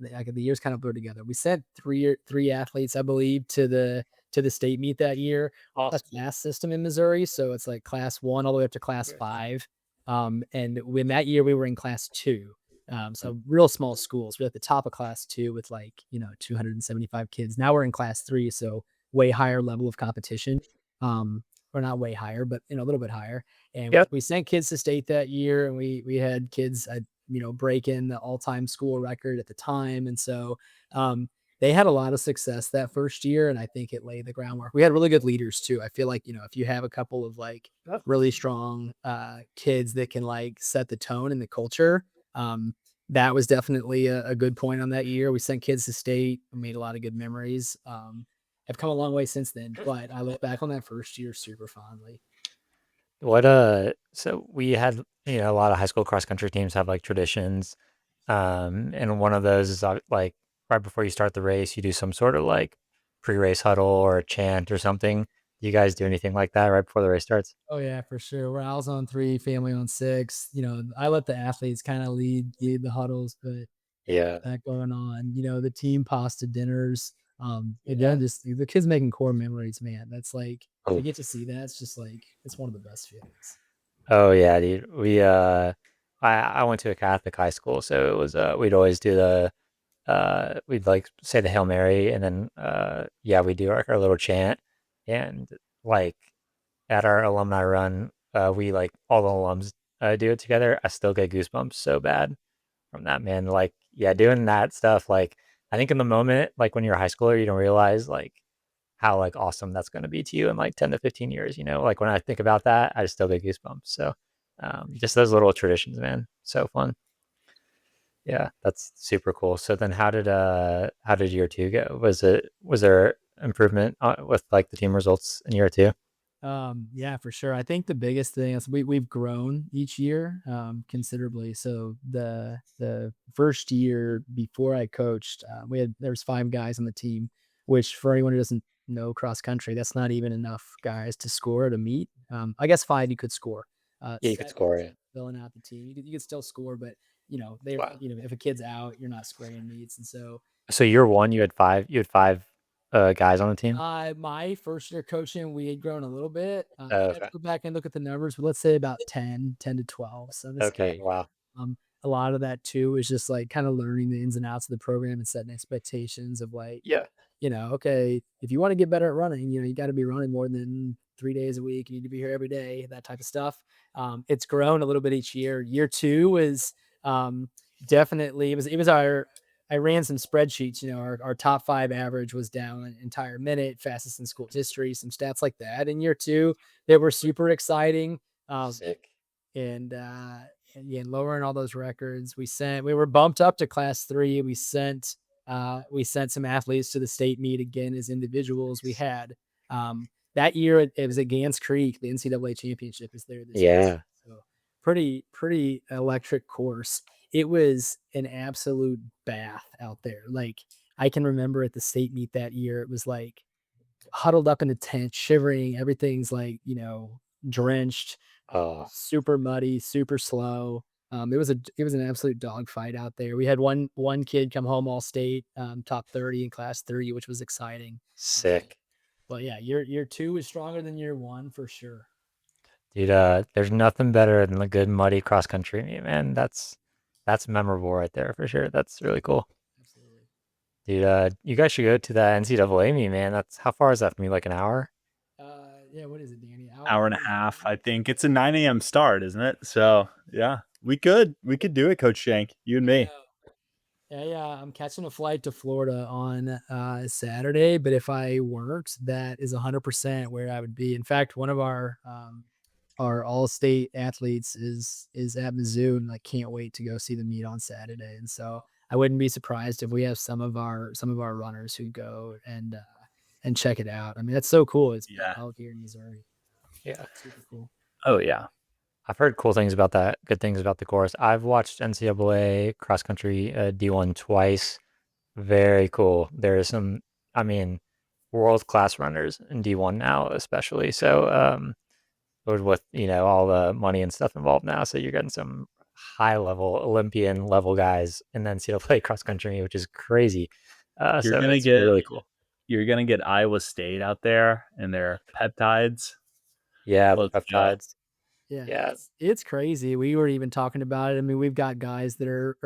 [SPEAKER 3] like the years kind of blurred together. We sent three athletes, I believe, to the state meet that year. A
[SPEAKER 1] Awesome.
[SPEAKER 3] class system in Missouri, so it's like class one all the way up to class
[SPEAKER 1] Yes.
[SPEAKER 3] five. And when that year we were in class two.
[SPEAKER 1] Mm.
[SPEAKER 3] So real small schools. We're at the top of class two with like, 275 kids. Now we're in class three, so way higher level of competition. Or not way higher, but a little bit higher. And
[SPEAKER 1] Yep.
[SPEAKER 3] we sent kids to state that year, and we had kids, breaking the all time school record at the time, and so um, they had a lot of success that first year, and I think it laid the groundwork. We had really good leaders too. I feel like if you have a couple of like
[SPEAKER 1] Yep.
[SPEAKER 3] really strong kids that can like set the tone and the culture. Um, that was definitely a good point on that year. We sent kids to state. We made a lot of good memories. Have come a long way since then, but I look back on that first year super fondly.
[SPEAKER 1] What so we had, a lot of high school cross country teams have like traditions. And one of those is like right before you start the race, you do some sort of like pre-race huddle or a chant or something. Do you guys do anything like that right before the race starts?
[SPEAKER 3] Oh yeah, for sure. Where I was on three, family on six. I let the athletes kind of lead the huddles, but
[SPEAKER 1] Yeah.
[SPEAKER 3] that going on. The team pasta dinners. And
[SPEAKER 1] Yeah.
[SPEAKER 3] then just the kids making core memories, man. That's like to
[SPEAKER 1] Oh.
[SPEAKER 3] get to see that. It's just like it's one of the best feelings.
[SPEAKER 1] Oh yeah, dude. I went to a Catholic high school, so it was we'd always do we'd like say the Hail Mary, and then yeah, we do our little chant, and like at our alumni run, we like all the alums do it together. I still get goosebumps so bad from that, man. Like, yeah, doing that stuff, like I think in the moment, like when you're a high schooler, you don't realize like how like awesome that's going to be to you in like 10 to 15 years, like when I think about that, I still get goosebumps. So just those little traditions, man, so fun. Yeah, that's super cool. So then how did year two go? Was there improvement with like the team results in year two?
[SPEAKER 3] Yeah, for sure. I think the biggest thing is we've grown each year considerably. So the first year before I coached, there was five guys on the team, which for anyone who doesn't know cross country, that's not even enough guys to score at a meet. I guess five you could score.
[SPEAKER 1] Yeah, you could
[SPEAKER 3] Seven
[SPEAKER 1] score it.
[SPEAKER 3] filling out the team, you could still score, but they're
[SPEAKER 1] Wow.
[SPEAKER 3] if a kid's out, you're not spraying meets, and so
[SPEAKER 1] So year one, you had five guys on the team.
[SPEAKER 3] my first year coaching, we had grown a little bit.
[SPEAKER 1] Oh,
[SPEAKER 3] I have to
[SPEAKER 1] okay.
[SPEAKER 3] go back and look at the numbers, but let's say about 10 to 12. So this,
[SPEAKER 1] Okay. Wow.
[SPEAKER 3] a lot of that too is just like kind of learning the ins and outs of the program and setting expectations of like,
[SPEAKER 1] Yeah.
[SPEAKER 3] okay, if you want to get better at running, you got to be running more than 3 days a week. You need to be here every day, that type of stuff. It's grown a little bit each year. Year two is Definitely, it was I ran some spreadsheets. Our top 5 average was down an entire minute, fastest in school history, some stats like that in year 2 that were super exciting. Um,
[SPEAKER 1] Sick.
[SPEAKER 3] and yeah, lowering all those records. We were bumped up to class 3. We sent some athletes to the state meet again as individuals. We had that year it was at Gans Creek. The NCAA championship is there this week.
[SPEAKER 1] Yeah.
[SPEAKER 3] So pretty electric course. It was an absolute bath out there. Like, I can remember at the state meet that year, it was like huddled up in a tent, shivering. Everything's like, drenched,
[SPEAKER 1] Oh,
[SPEAKER 3] super muddy, super slow. It was an absolute dogfight out there. We had one kid come home all state, top 30 in class 3, which was exciting. Um,
[SPEAKER 1] sick.
[SPEAKER 3] but yeah, year 2 is stronger than year 1 for sure.
[SPEAKER 1] Dude, there's nothing better than a good muddy cross country meet, man. That's memorable right there for sure. That's really cool.
[SPEAKER 3] Absolutely.
[SPEAKER 1] Dude, you guys should go to that NCAA meet, man. That's how far is that from you? Like an hour?
[SPEAKER 3] Yeah, what is it, Danny?
[SPEAKER 2] Hour and
[SPEAKER 3] Hour
[SPEAKER 2] a
[SPEAKER 3] and a
[SPEAKER 2] half.
[SPEAKER 3] half?
[SPEAKER 2] I think it's a 9 a.m. start, isn't it? So yeah, we could do it, Coach Shank. You and
[SPEAKER 3] I
[SPEAKER 2] me.
[SPEAKER 3] know. Yeah. I'm catching a flight to Florida on Saturday, but if I weren't, that is 100% where I would be. In fact, one of our all-state athletes is at Mizzou, and I can't wait to go see the meet on Saturday. And so I wouldn't be surprised if we have some of our runners who go and check it out. I mean, that's so cool. It's
[SPEAKER 2] Yeah.
[SPEAKER 3] held here in Missouri.
[SPEAKER 1] Yeah.
[SPEAKER 3] Super cool.
[SPEAKER 2] Oh yeah.
[SPEAKER 1] I've heard cool things about that, good things about the course. I've watched NCAA cross country D1 twice. Very cool. There is some, I mean, world class runners in D1 now, especially. So, with all the money and stuff involved now, so you're getting some high level Olympian level guys in the NCAA cross country, which is crazy.
[SPEAKER 2] You're
[SPEAKER 1] So
[SPEAKER 2] gonna
[SPEAKER 1] it's
[SPEAKER 2] get
[SPEAKER 1] really cool.
[SPEAKER 2] you're gonna get Iowa State out there and their peptides.
[SPEAKER 1] Yeah, the
[SPEAKER 2] Let's go.
[SPEAKER 1] peptides.
[SPEAKER 3] Yeah,
[SPEAKER 1] Yeah,
[SPEAKER 3] it's crazy. We were even talking about it. I mean, we've got guys that are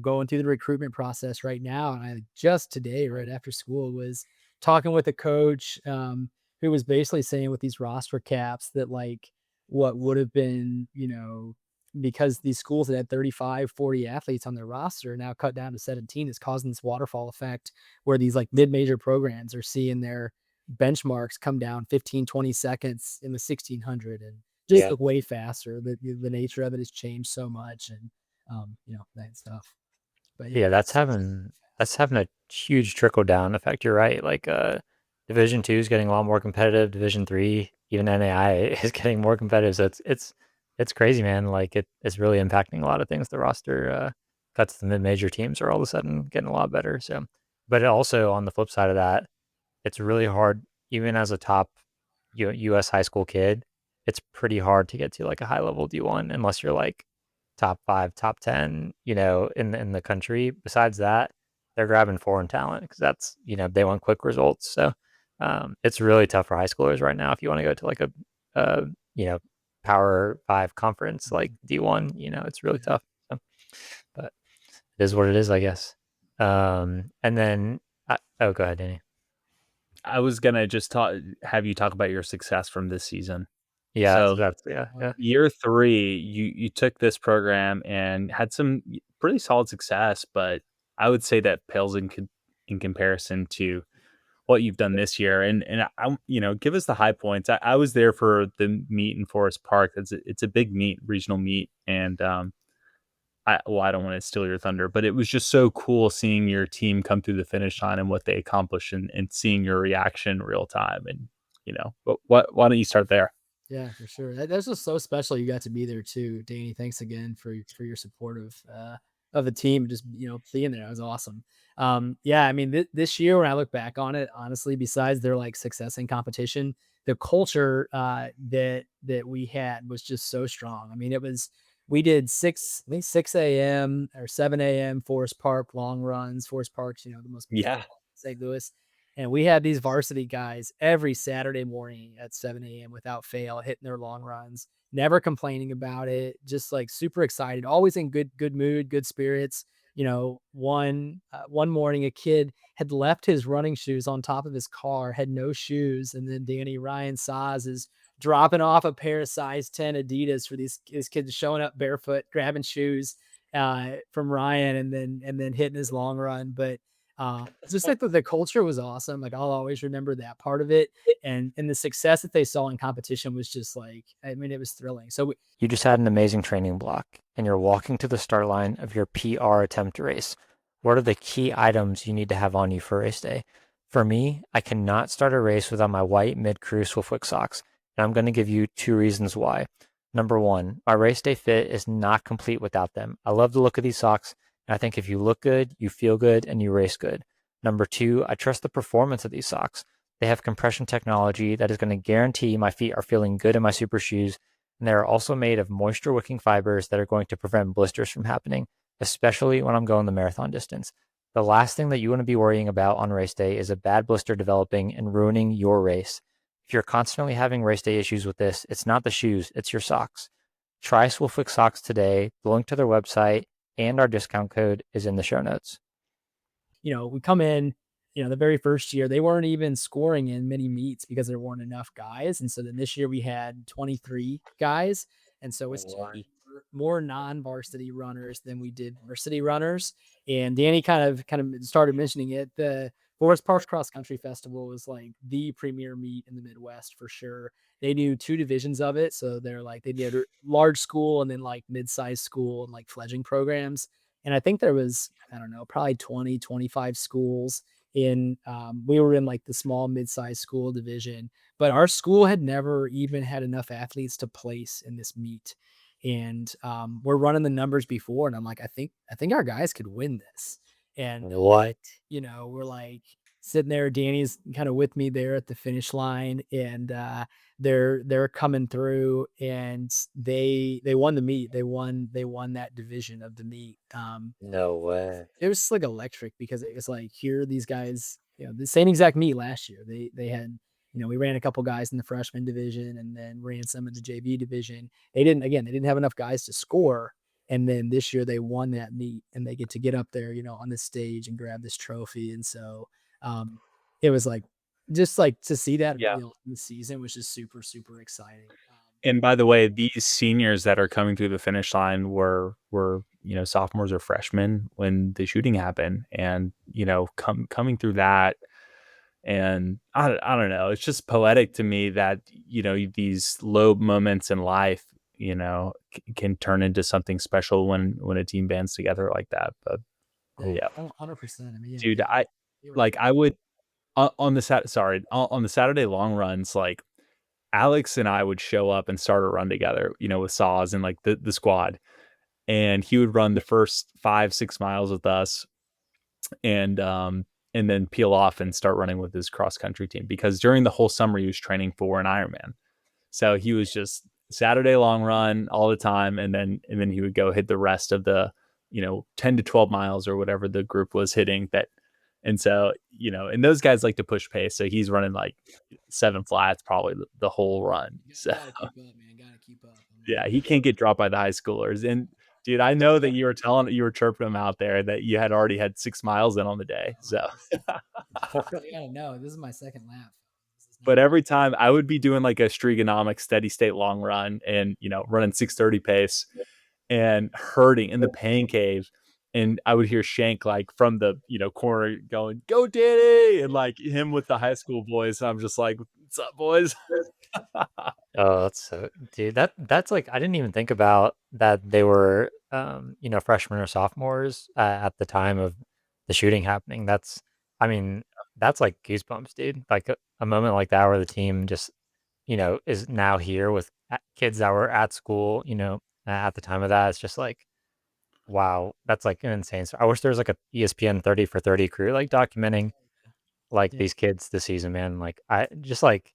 [SPEAKER 3] going through the recruitment process right now. And I just today, right after school, was talking with a coach who was basically saying with these roster caps that, like, what would have been, because these schools that had 35, 40 athletes on their roster now cut down to 17, is causing this waterfall effect where these like mid-major programs are seeing their benchmarks come down 15, 20 seconds in the 1600 and just
[SPEAKER 1] yeah,
[SPEAKER 3] look way faster. The nature of it has changed so much, and that stuff. But yeah,
[SPEAKER 1] yeah. That's
[SPEAKER 3] it's
[SPEAKER 1] having a huge trickle down effect. You're right. Like, Division two is getting a lot more competitive. Division three, even NAI is getting more competitive. So it's crazy, man. Like it's really impacting a lot of things. The roster cuts, the mid major teams are all of a sudden getting a lot better. So, but it also on the flip side of that, it's really hard, even as a top U.S. high school kid. It's pretty hard to get to like a high level D1 unless you're like top 5, top 10, in the country. Besides that, they're grabbing foreign talent because that's they want quick results. So it's really tough for high schoolers right now if you want to go to like a Power 5 conference like D1. It's really
[SPEAKER 3] yeah.
[SPEAKER 1] tough. So, but it is what it is, I guess. And then oh, go ahead, Danny.
[SPEAKER 2] I was gonna just have you talk about your success from this season.
[SPEAKER 1] Yeah,
[SPEAKER 2] So
[SPEAKER 1] yeah.
[SPEAKER 2] year 3, you took this program and had some pretty solid success, but I would say that pales in comparison to what you've done this year. And give us the high points. I was there for the meet in Forest Park. It's a big meet, regional meet, and I don't want to steal your thunder, but it was just so cool seeing your team come through the finish line and what they accomplished, and seeing your reaction real time. And but why don't you start there?
[SPEAKER 3] Yeah, for sure. That's just so special. You got to be there too, Danny. Thanks again for your support of the team. Just being there, that was awesome. Yeah, I mean, this year when I look back on it, honestly, besides their like success and competition, the culture that we had was just so strong. I mean, we did I think 6 a.m. or 7 a.m. Forest Park long runs. Forest Park's the most beautiful
[SPEAKER 2] Yeah.
[SPEAKER 3] park in St. Louis. And we had these varsity guys every Saturday morning at 7 a.m. without fail, hitting their long runs, never complaining about it, just like super excited, always in good mood, good spirits. One morning a kid had left his running shoes on top of his car, had no shoes, and then Danny Ryan Saz is dropping off a pair of size 10 Adidas for these kids showing up barefoot, grabbing shoes. from Ryan, and then hitting his long run. But just like the culture was awesome. Like I'll always remember that part of it, and the success that they saw in competition was just like, I mean, it was thrilling. So
[SPEAKER 1] You just had an amazing training block and you're walking to the start line of your PR attempt race. What are the key items you need to have on you for race day? For me, I cannot start a race without my white mid-crew Swiftwick socks, and I'm going to give you 2 reasons why. Number one, my race day fit is not complete without them. I love the look of these socks, and I think if you look good, you feel good, and you race good. Number two, I trust the performance of these socks. They have compression technology that is going to guarantee my feet are feeling good in my super shoes, and they are also made of moisture wicking fibers that are going to prevent blisters from happening, especially when I'm going the marathon distance. The last thing that you want to be worrying about on race day is a bad blister developing and ruining your race. If you're constantly having race day issues with this, it's not the shoes, it's your socks. Try Swiftwick socks today. The link to their website and our discount code is in the show notes.
[SPEAKER 3] we come in, the very first year, they weren't even scoring in many meets because there weren't enough guys. And so then this year we had 23 guys. And so it's more non-varsity runners than we did varsity runners. And Danny kind of started mentioning it. The Forest Parks Cross Country Festival was like the premier meet in the Midwest for sure. They do 2 divisions of it. So they're like, they did a large school and then like mid-sized school and like fledgling programs. And I think there was, I don't know, probably 20, 25 schools we were in like the small mid-sized school division, but our school had never even had enough athletes to place in this meet. And we're running the numbers before, and I'm like, I think our guys could win this. And
[SPEAKER 1] What?
[SPEAKER 3] we're like sitting there, Danny's kind of with me there at the finish line, and they're coming through, and they won the meet. They won that division of the meet.
[SPEAKER 1] No way.
[SPEAKER 3] It was like electric because it was like, here are these guys, the same exact meet last year. They had, we ran a couple guys in the freshman division and then ran some in the JV division. They didn't have enough guys to score. And then this year they won that meet and they get up there, on the stage and grab this trophy. And so it was like, just like to see that,
[SPEAKER 2] Yeah.
[SPEAKER 3] in the season was just super, super exciting.
[SPEAKER 2] And by the way, these seniors that are coming through the finish line were sophomores or freshmen when the shooting happened, and coming through that, and I don't know, it's just poetic to me that these low moments in life can turn into something special when a team bands together like that. But yeah,
[SPEAKER 3] 100%. I mean,
[SPEAKER 2] dude, I would on the on the Saturday long runs, like Alex and I would show up and start a run together, with Saws and like the squad. And he would run the first 5-6 miles with us and then peel off and start running with his cross country team, because during the whole summer he was training for an Ironman. So he was just Saturday long run all the time. And then he would go hit the rest of the, 10 to 12 miles or whatever the group was hitting that. And so, and those guys like to push pace. So he's running like 7 flats, probably the whole run. So
[SPEAKER 3] gotta keep up, man. Gotta keep up.
[SPEAKER 2] yeah, he can't get dropped by the high schoolers. And dude, I know that you were chirping him out there that you had already had 6 miles in on the day. So,
[SPEAKER 3] Yeah, no, this is my second lap.
[SPEAKER 2] but every time I would be doing like a Strigonomic steady state long run and, running 6:30 pace and hurting in the pain cave. And I would hear Schenk like from the, corner going, "Go Danny," and like him with the high school boys. I'm just like, "What's up, boys?"
[SPEAKER 1] Oh, that's so, dude. That's like, I didn't even think about that they were, freshmen or sophomores at the time of the shooting happening. I mean, that's like goosebumps, dude. Like a moment like that where the team just, is now here with kids that were at school, at the time of that. It's just like, wow, that's like an insane. I wish there was like a ESPN 30 for 30 crew like documenting like
[SPEAKER 3] Yeah.
[SPEAKER 1] these kids this season, man. Like I just like,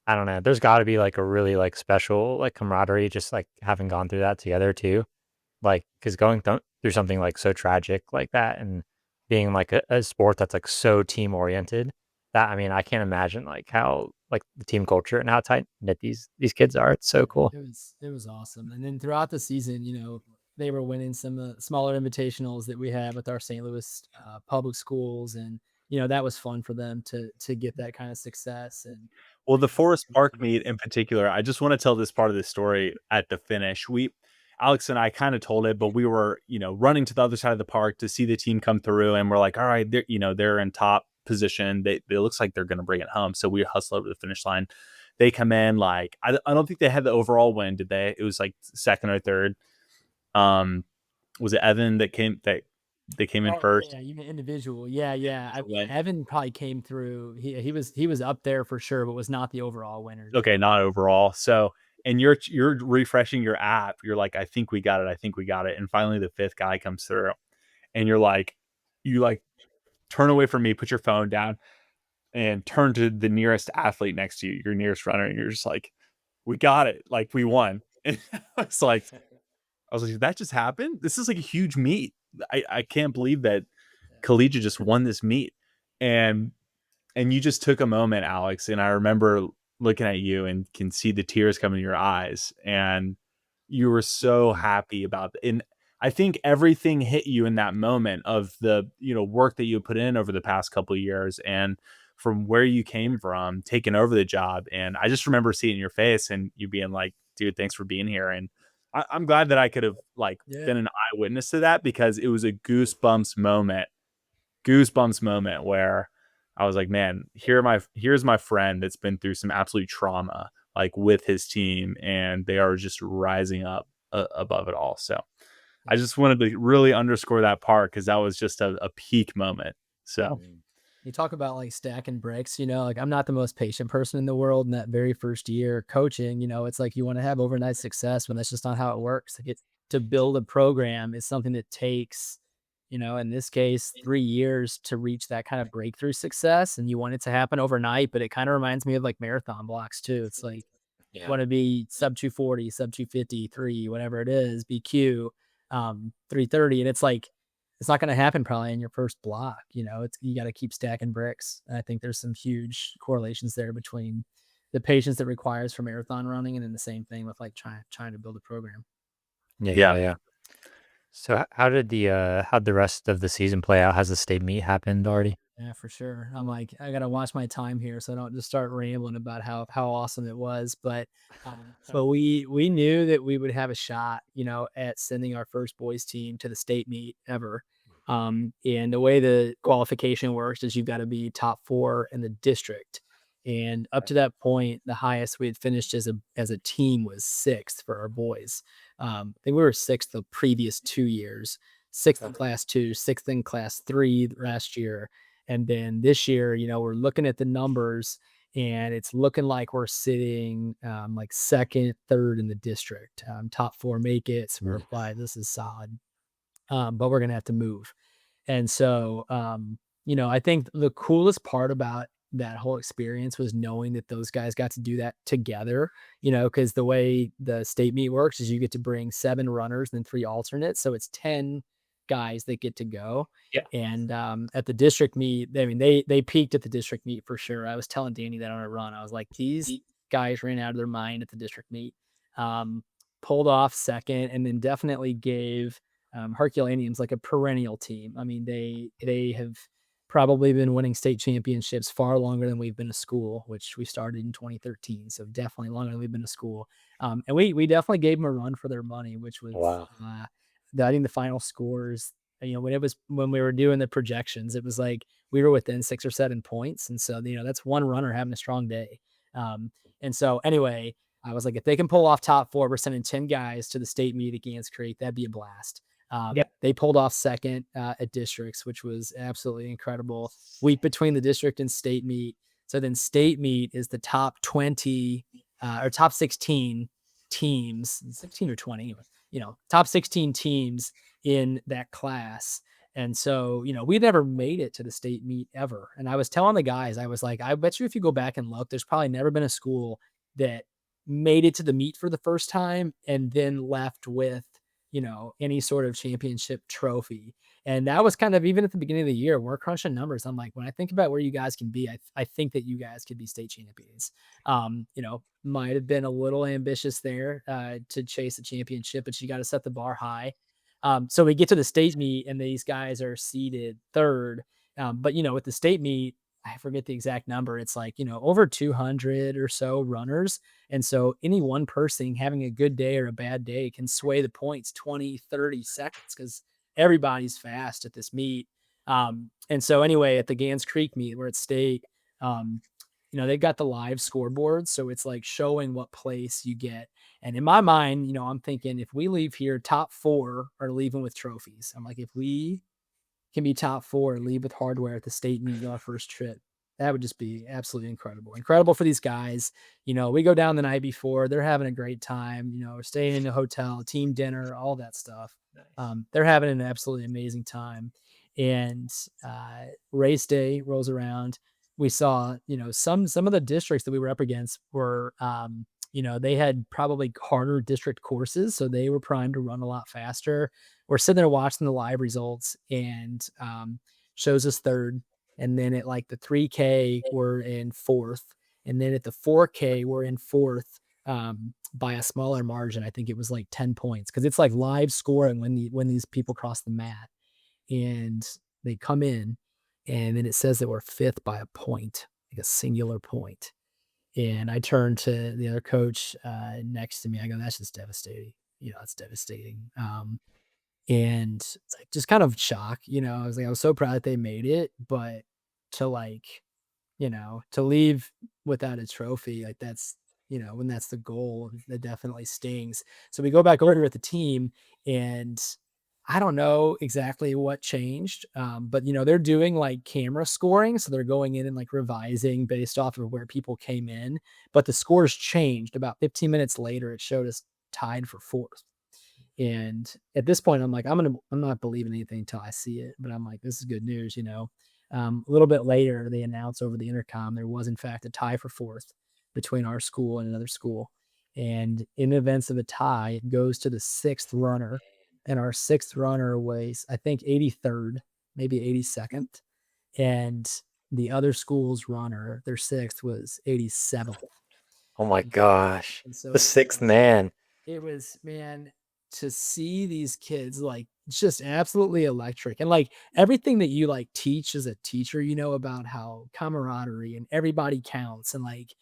[SPEAKER 1] I don't know. There's got to be like a really like special like camaraderie just like having gone through that together too. Like because going through something like so tragic like that and being like a sport that's like so team oriented. That I mean, I can't imagine like how like the team culture and how tight knit these kids are. It's so cool.
[SPEAKER 3] It was awesome. And then throughout the season, they were winning some smaller invitationals that we had with our St. Louis public schools, and that was fun for them to get that kind of success. And
[SPEAKER 2] Well, the Forest Park meet in particular, I just want to tell this part of the story at the finish. Alex and I kind of told it, but we were, running to the other side of the park to see the team come through, and we're like, all right, they're in top position. It looks like they're going to bring it home. So we hustle over the finish line. They come in like, I don't think they had the overall win, did they? It was like second or third. Was it Evan that came in first?
[SPEAKER 3] Yeah, even individual. Yeah.
[SPEAKER 2] Win.
[SPEAKER 3] Evan probably came through. He was up there for sure, but was not the overall winner.
[SPEAKER 2] Okay, not overall. So, and you're refreshing your app. You're like, I think we got it. I think we got it. And finally, the fifth guy comes through, and you turn away from me, put your phone down, and turn to the nearest athlete next to you, your nearest runner, and you're just like, we got it. Like, we won. And I was like, did that just happen? This is like a huge meet. I can't believe that Collegiate just won this meet. And you just took a moment, Alex, and I remember looking at you and can see the tears coming to your eyes, and you were so happy about it. And I think everything hit you in that moment of the, work that you put in over the past couple of years and from where you came from, taking over the job. And I just remember seeing your face and you being like, dude, thanks for being here. And I'm glad that I could have been an eyewitness to that, because it was a goosebumps moment where I was like, man, here's my friend that's been through some absolute trauma, like with his team, and they are just rising up above it all. So I just wanted to really underscore that part, because that was just a peak moment. So
[SPEAKER 3] you talk about like stacking bricks, like I'm not the most patient person in the world. In that very first year coaching, it's like you want to have overnight success, but that's just not how it works. Like to build a program is something that takes, in this case, 3 years to reach that kind of breakthrough success. And you want it to happen overnight, but it kind of reminds me of like marathon blocks too. It's like, you want to be sub 240, sub 253, whatever it is, BQ, 330. And it's like, it's not going to happen probably in your first block. You got to keep stacking bricks. And I think there's some huge correlations there between the patience that requires for marathon running, and then the same thing with like trying to build a program.
[SPEAKER 1] Yeah. So how'd the rest of the season play out? Has the state meet happened already?
[SPEAKER 3] Yeah, for sure. I'm like, I gotta watch my time here, so I don't just start rambling about how awesome it was. But we knew that we would have a shot, at sending our first boys team to the state meet ever. And the way the qualification works is you've got to be top 4 in the district. And up to that point, the highest we had finished as a team was 6th for our boys. I think we were 6th the previous 2 years, 6th in class 2, 6th in class 3 last year. And then this year, we're looking at the numbers, and it's looking like we're sitting like 2nd, 3rd in the district. Top 4 make it. So we're like, this is solid. But we're going to have to move. And so, I think the coolest part about that whole experience was knowing that those guys got to do that together, because the way the state meet works is you get to bring 7 runners and then 3 alternates. So it's 10 guys that get to go.
[SPEAKER 1] Yeah.
[SPEAKER 3] And at the district meet, I mean, they peaked at the district meet for sure. I was telling Danny that on a run. I was like, these guys ran out of their mind at the district meet. Pulled off 2nd, and then definitely gave Herculaneum's like a perennial team. I mean, they have probably been winning state championships far longer than we've been a school, which we started in 2013. So definitely longer than we've been a school. And we definitely gave them a run for their money, which was
[SPEAKER 1] Wow.
[SPEAKER 3] I think the final scores, when we were doing the projections, it was like we were within 6 or 7 points. And so, that's one runner having a strong day. And so anyway, I was like, if they can pull off top 4, we're sending 10 guys to the state meet at Gans Creek. That'd be a blast. They pulled off 2nd at districts, which was absolutely incredible. Week between the district and state meet. So then state meet is the top 20 or top 16 teams, 16 or 20, top 16 teams in that class. And so, we never made it to the state meet ever. And I was telling the guys, I was like, I bet you if you go back and look, there's probably never been a school that made it to the meet for the first time and then left with, any sort of championship trophy. And that was kind of, even at the beginning of the year, we're crunching numbers. I'm like, when I think about where you guys can be, I think that you guys could be state champions. Might have been a little ambitious there to chase a championship, but you got to set the bar high. So we get to the state meet and these guys are seeded 3rd. But with the state meet, I forget the exact number. It's like, over 200 or so runners. And so any one person having a good day or a bad day can sway the points 20, 30 seconds because everybody's fast at this meet. And so anyway, at the Gans Creek meet where it's state, um, they've got the live scoreboard. So it's like showing what place you get. And in my mind, I'm thinking if we leave here, top 4 are leaving with trophies. I'm like, if we can be top 4 and leave with hardware at the state meet on our first trip, that would just be absolutely incredible. Incredible for these guys. We go down the night before, they're having a great time, we're staying in a hotel, team dinner, all that stuff.
[SPEAKER 1] Nice.
[SPEAKER 3] They're having an absolutely amazing time. And race day rolls around. We saw, some of the districts that we were up against were, they had probably harder district courses, so they were primed to run a lot faster. We're sitting there watching the live results, and shows us third. And then at like the 3K, we're in fourth. And then at the 4K, we're in fourth by a smaller margin. I think it was like 10 points because it's like live scoring when these people cross the mat. And they come in, and then it says that we're fifth by a point, like a singular point. And I turned to the other coach next to me. I go, that's just devastating. That's devastating. And like, just kind of shock. I was so proud that they made it, but to like, to leave without a trophy, like that's, when that's the goal, that definitely stings. So we go back over with the team, and I don't know exactly what changed, but they're doing like camera scoring, so they're going in and like revising based off of where people came in. But the scores changed about 15 minutes later. It showed us tied for fourth. And at this point, I'm like, I'm not believing anything until I see it. But I'm like, this is good news. A little bit later, they announced over the intercom there was in fact a tie for fourth between our school and another school. And in events of a tie, it goes to the 6th runner, and our 6th runner was, I think, 83rd, maybe 82nd. And the other school's runner, their 6th, was 87th.
[SPEAKER 1] Oh my gosh.
[SPEAKER 3] And so
[SPEAKER 1] The 6th man.
[SPEAKER 3] it was, man, to see these kids, like, just absolutely electric. And like everything that you like teach as a teacher, about how camaraderie and everybody counts. And like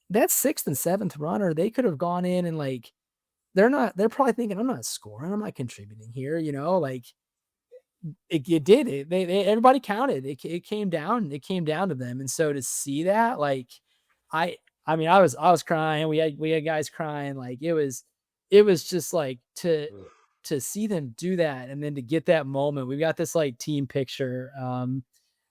[SPEAKER 3] that 6th and 7th runner, they could have gone in and like, they're probably thinking, I'm not scoring, I'm not contributing here, like it did it. They everybody counted. It came down to them. And so to see that, like, I I mean, I was crying. We had guys crying. Like it was just like to see them do that, and then to get that moment. We've got this like team picture.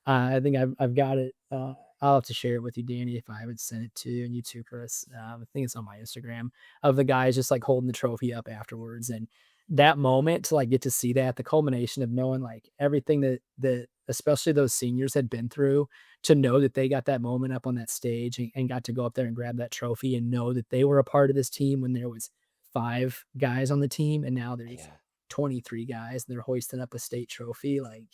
[SPEAKER 3] I think I've got it. I'll have to share it with you, Danny, if I haven't sent it to you, and you too, Chris. I think it's on my Instagram, of the guys just like holding the trophy up afterwards. And that moment to like get to see that, the culmination of knowing like everything that especially those seniors had been through, to know that they got that moment up on that stage, and got to go up there and grab that trophy, and know that they were a part of this team when there was 5 guys on the team, and now there's 23 guys, and they're hoisting up a state trophy. Like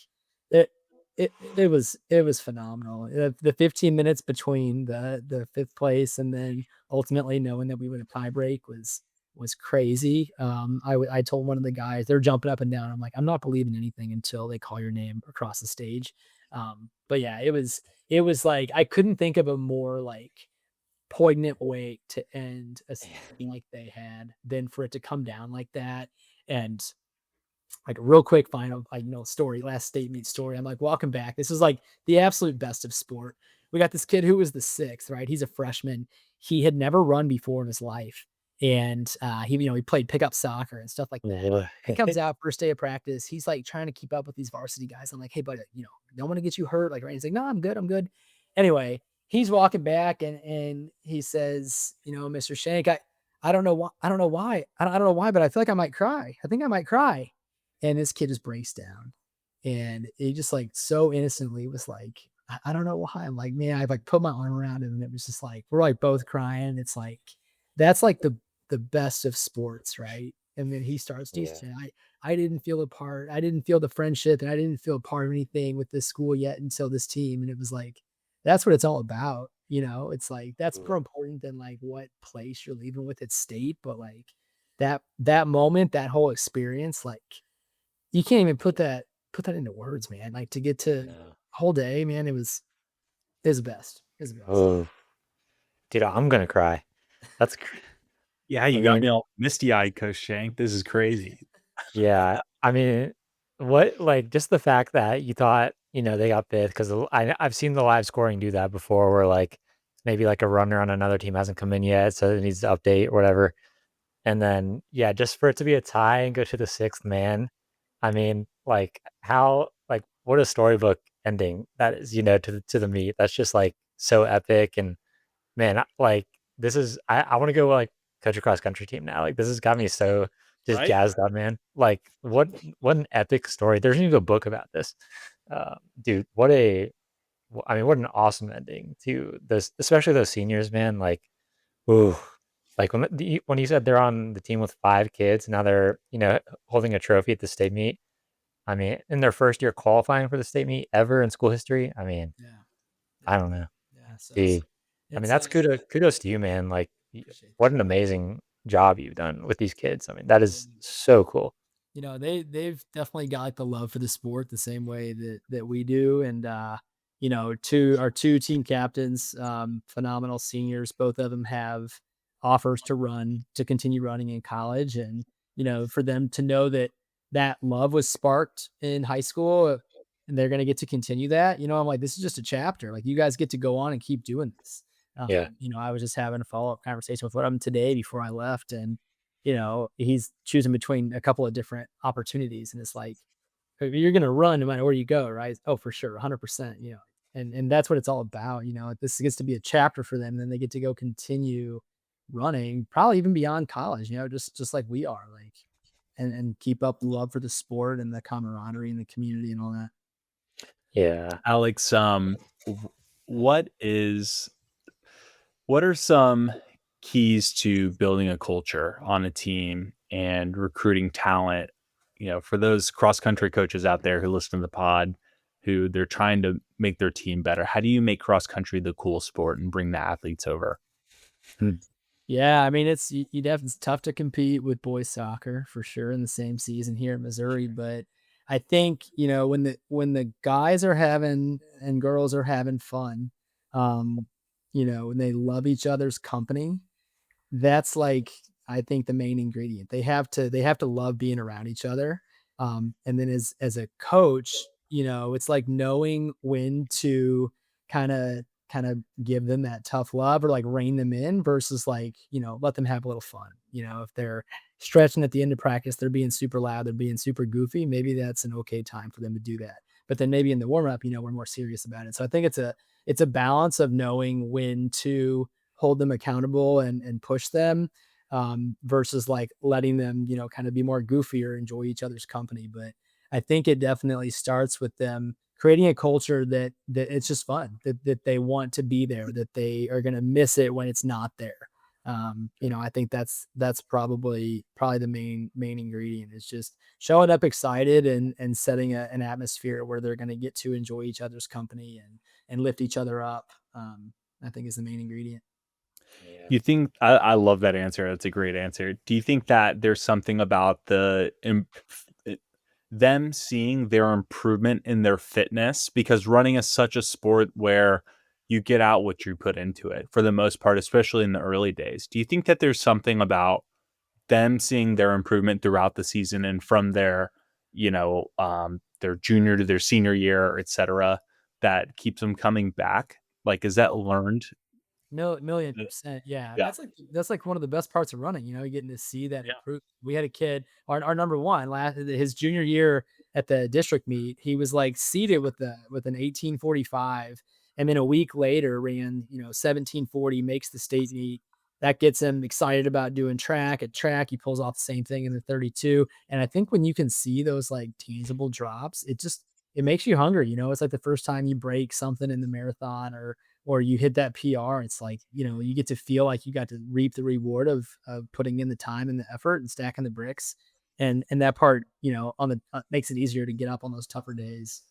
[SPEAKER 3] it, it was phenomenal. The 15 minutes between the 5th place and then ultimately knowing that we would have tie break was crazy. I told one of the guys, they're jumping up and down. I'm like, I'm not believing anything until they call your name across the stage. But yeah, it was like, I couldn't think of a more like poignant way to end a season like they had than for it to come down like that. And like a real quick final, story, last state meet story. I'm like walking back. This is like the absolute best of sport. We got this kid who was the 6th, right? He's a freshman. He had never run before in his life. And he played pickup soccer and stuff like that. He comes out first day of practice. He's like trying to keep up with these varsity guys. I'm like, hey, buddy, don't want to get you hurt. Like, right? He's like, no, I'm good. I'm good. Anyway, he's walking back, and he says, Mr. Schenk, I don't know why. I don't know why. I don't know why, but I feel like I might cry. I think I might cry. And this kid just breaks down, and he just like so innocently was like, I don't know why. I'm like, man, I like put my arm around him, and it was just like, we're like both crying. It's like, that's like the best of sports, right? And then he starts teaching. I didn't feel a part. I didn't feel the friendship, and I didn't feel a part of anything with this school yet until this team. And it was like, that's what it's all about. It's like, that's more important than like what place you're leaving with at state. But like that moment, that whole experience, like, you can't even put that into words, man. Like to get to whole day, man, it was Is best. Is best.
[SPEAKER 1] Oh, dude, I'm gonna cry. That's
[SPEAKER 2] Yeah,
[SPEAKER 1] I
[SPEAKER 2] you got
[SPEAKER 1] mean,
[SPEAKER 2] me all misty-eyed, Coach Shank. This is crazy.
[SPEAKER 1] yeah. I mean, what like just the fact that you thought, they got bit because I've seen the live scoring do that before where like maybe like a runner on another team hasn't come in yet, so it needs to update or whatever. And then yeah, just for it to be a tie and go to the sixth man, I mean, like how like what a storybook ending that is, to the meet. That's just like so epic and man, like this is I want to go like coach a cross country team now. Like this has got me so just
[SPEAKER 2] Right?
[SPEAKER 1] jazzed up, man. Like what an epic story. There's even a book about this. Dude, I mean, what an awesome ending to this, especially those seniors, man. Like, ooh, like when you said they're on the team with 5 kids, now they're holding a trophy at the state meet. I mean, in their first year qualifying for the state meet ever in school history. I mean,
[SPEAKER 3] Yeah.
[SPEAKER 1] I
[SPEAKER 3] Yeah.
[SPEAKER 1] don't know.
[SPEAKER 3] Yeah. So
[SPEAKER 1] Gee. I mean,
[SPEAKER 3] it's
[SPEAKER 1] that's kudos to you, man. Like,
[SPEAKER 3] appreciate
[SPEAKER 1] what
[SPEAKER 3] that.
[SPEAKER 1] an amazing job you've done with these kids. I mean, that is so cool.
[SPEAKER 3] They've definitely got like the love for the sport the same way that we do. And our two team captains, phenomenal seniors, both of them have offers to continue running in college. And, for them to know that that love was sparked in high school, and they're going to get to continue that, I'm like, this is just a chapter. Like, you guys get to go on and keep doing this.
[SPEAKER 1] Yeah.
[SPEAKER 3] I was just having a follow-up conversation with one of them today before I left. And he's choosing between a couple of different opportunities. And it's like, you're going to run no matter where you go, right? Oh, for sure. 100%, and that's what it's all about. This gets to be a chapter for them. And then they get to go continue running, probably even beyond college, just like we are, like, and keep up the love for the sport and the camaraderie and the community and all that.
[SPEAKER 1] Yeah.
[SPEAKER 2] Alex, w- what is what are some keys to building a culture on a team and recruiting talent? For those cross country coaches out there who listen to the pod, who they're trying to make their team better. How do you make cross country the cool sport and bring the athletes over?
[SPEAKER 1] Hmm.
[SPEAKER 3] Yeah, I mean, it's tough to compete with boys soccer for sure in the same season here in Missouri, but I think, when the guys are having and girls are having fun, um, when they love each other's company, that's like, I think, the main ingredient. They have to love being around each other. And then as a coach, it's like knowing when to kind of give them that tough love or like rein them in versus like, let them have a little fun. If they're stretching at the end of practice, they're being super loud, they're being super goofy, maybe that's an okay time for them to do that. But then maybe in the warm up, we're more serious about it. So I think it's a balance of knowing when to hold them accountable and push them, versus like letting them, kind of be more goofy or enjoy each other's company. But I think it definitely starts with them creating a culture that it's just fun, that they want to be there, that they are going to miss it when it's not there. I think that's probably the main ingredient is just showing up excited and setting an atmosphere where they're going to get to enjoy each other's company and lift each other up. I think is the main ingredient.
[SPEAKER 1] Yeah.
[SPEAKER 2] You think I love that answer. That's a great answer. Do you think that there's something about them seeing their improvement in their fitness, because running is such a sport where you get out what you put into it for the most part, especially in the early days. Do you think that there's something about them seeing their improvement throughout the season and from their junior to their senior year, et cetera, that keeps them coming back? Like, is that learned?
[SPEAKER 3] Million
[SPEAKER 2] Uh,
[SPEAKER 3] percent. Yeah.
[SPEAKER 2] Yeah.
[SPEAKER 3] That's like one of the best parts of running, getting to see that
[SPEAKER 2] Yeah.
[SPEAKER 3] improve. We had a kid, our number one last his junior year at the district meet, he was like seated with an 18:45. And then a week later ran, 17:40, makes the state meet. That gets him excited about doing track. At track, he pulls off the same thing in the 32. And I think when you can see those like tangible drops, it makes you hungry. It's like the first time you break something in the marathon or you hit that PR. It's like, you get to feel like you got to reap the reward of putting in the time and the effort and stacking the bricks. And that part, on the makes it easier to get up on those tougher days.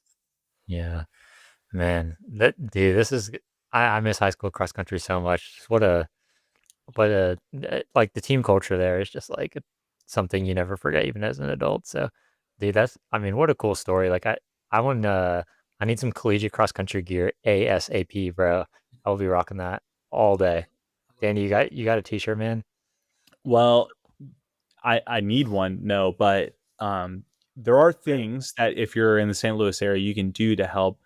[SPEAKER 1] Yeah. Man, dude, this is I miss high school cross country so much. Like the team culture there is just like something you never forget even as an adult. So, dude, I mean, what a cool story. Like I want to I need some collegiate cross country gear ASAP, bro. I will be rocking that all day. Danny, you got a t-shirt, man?
[SPEAKER 2] Well, I need one, no, but there are things that if you're in the St. Louis area, you can do to help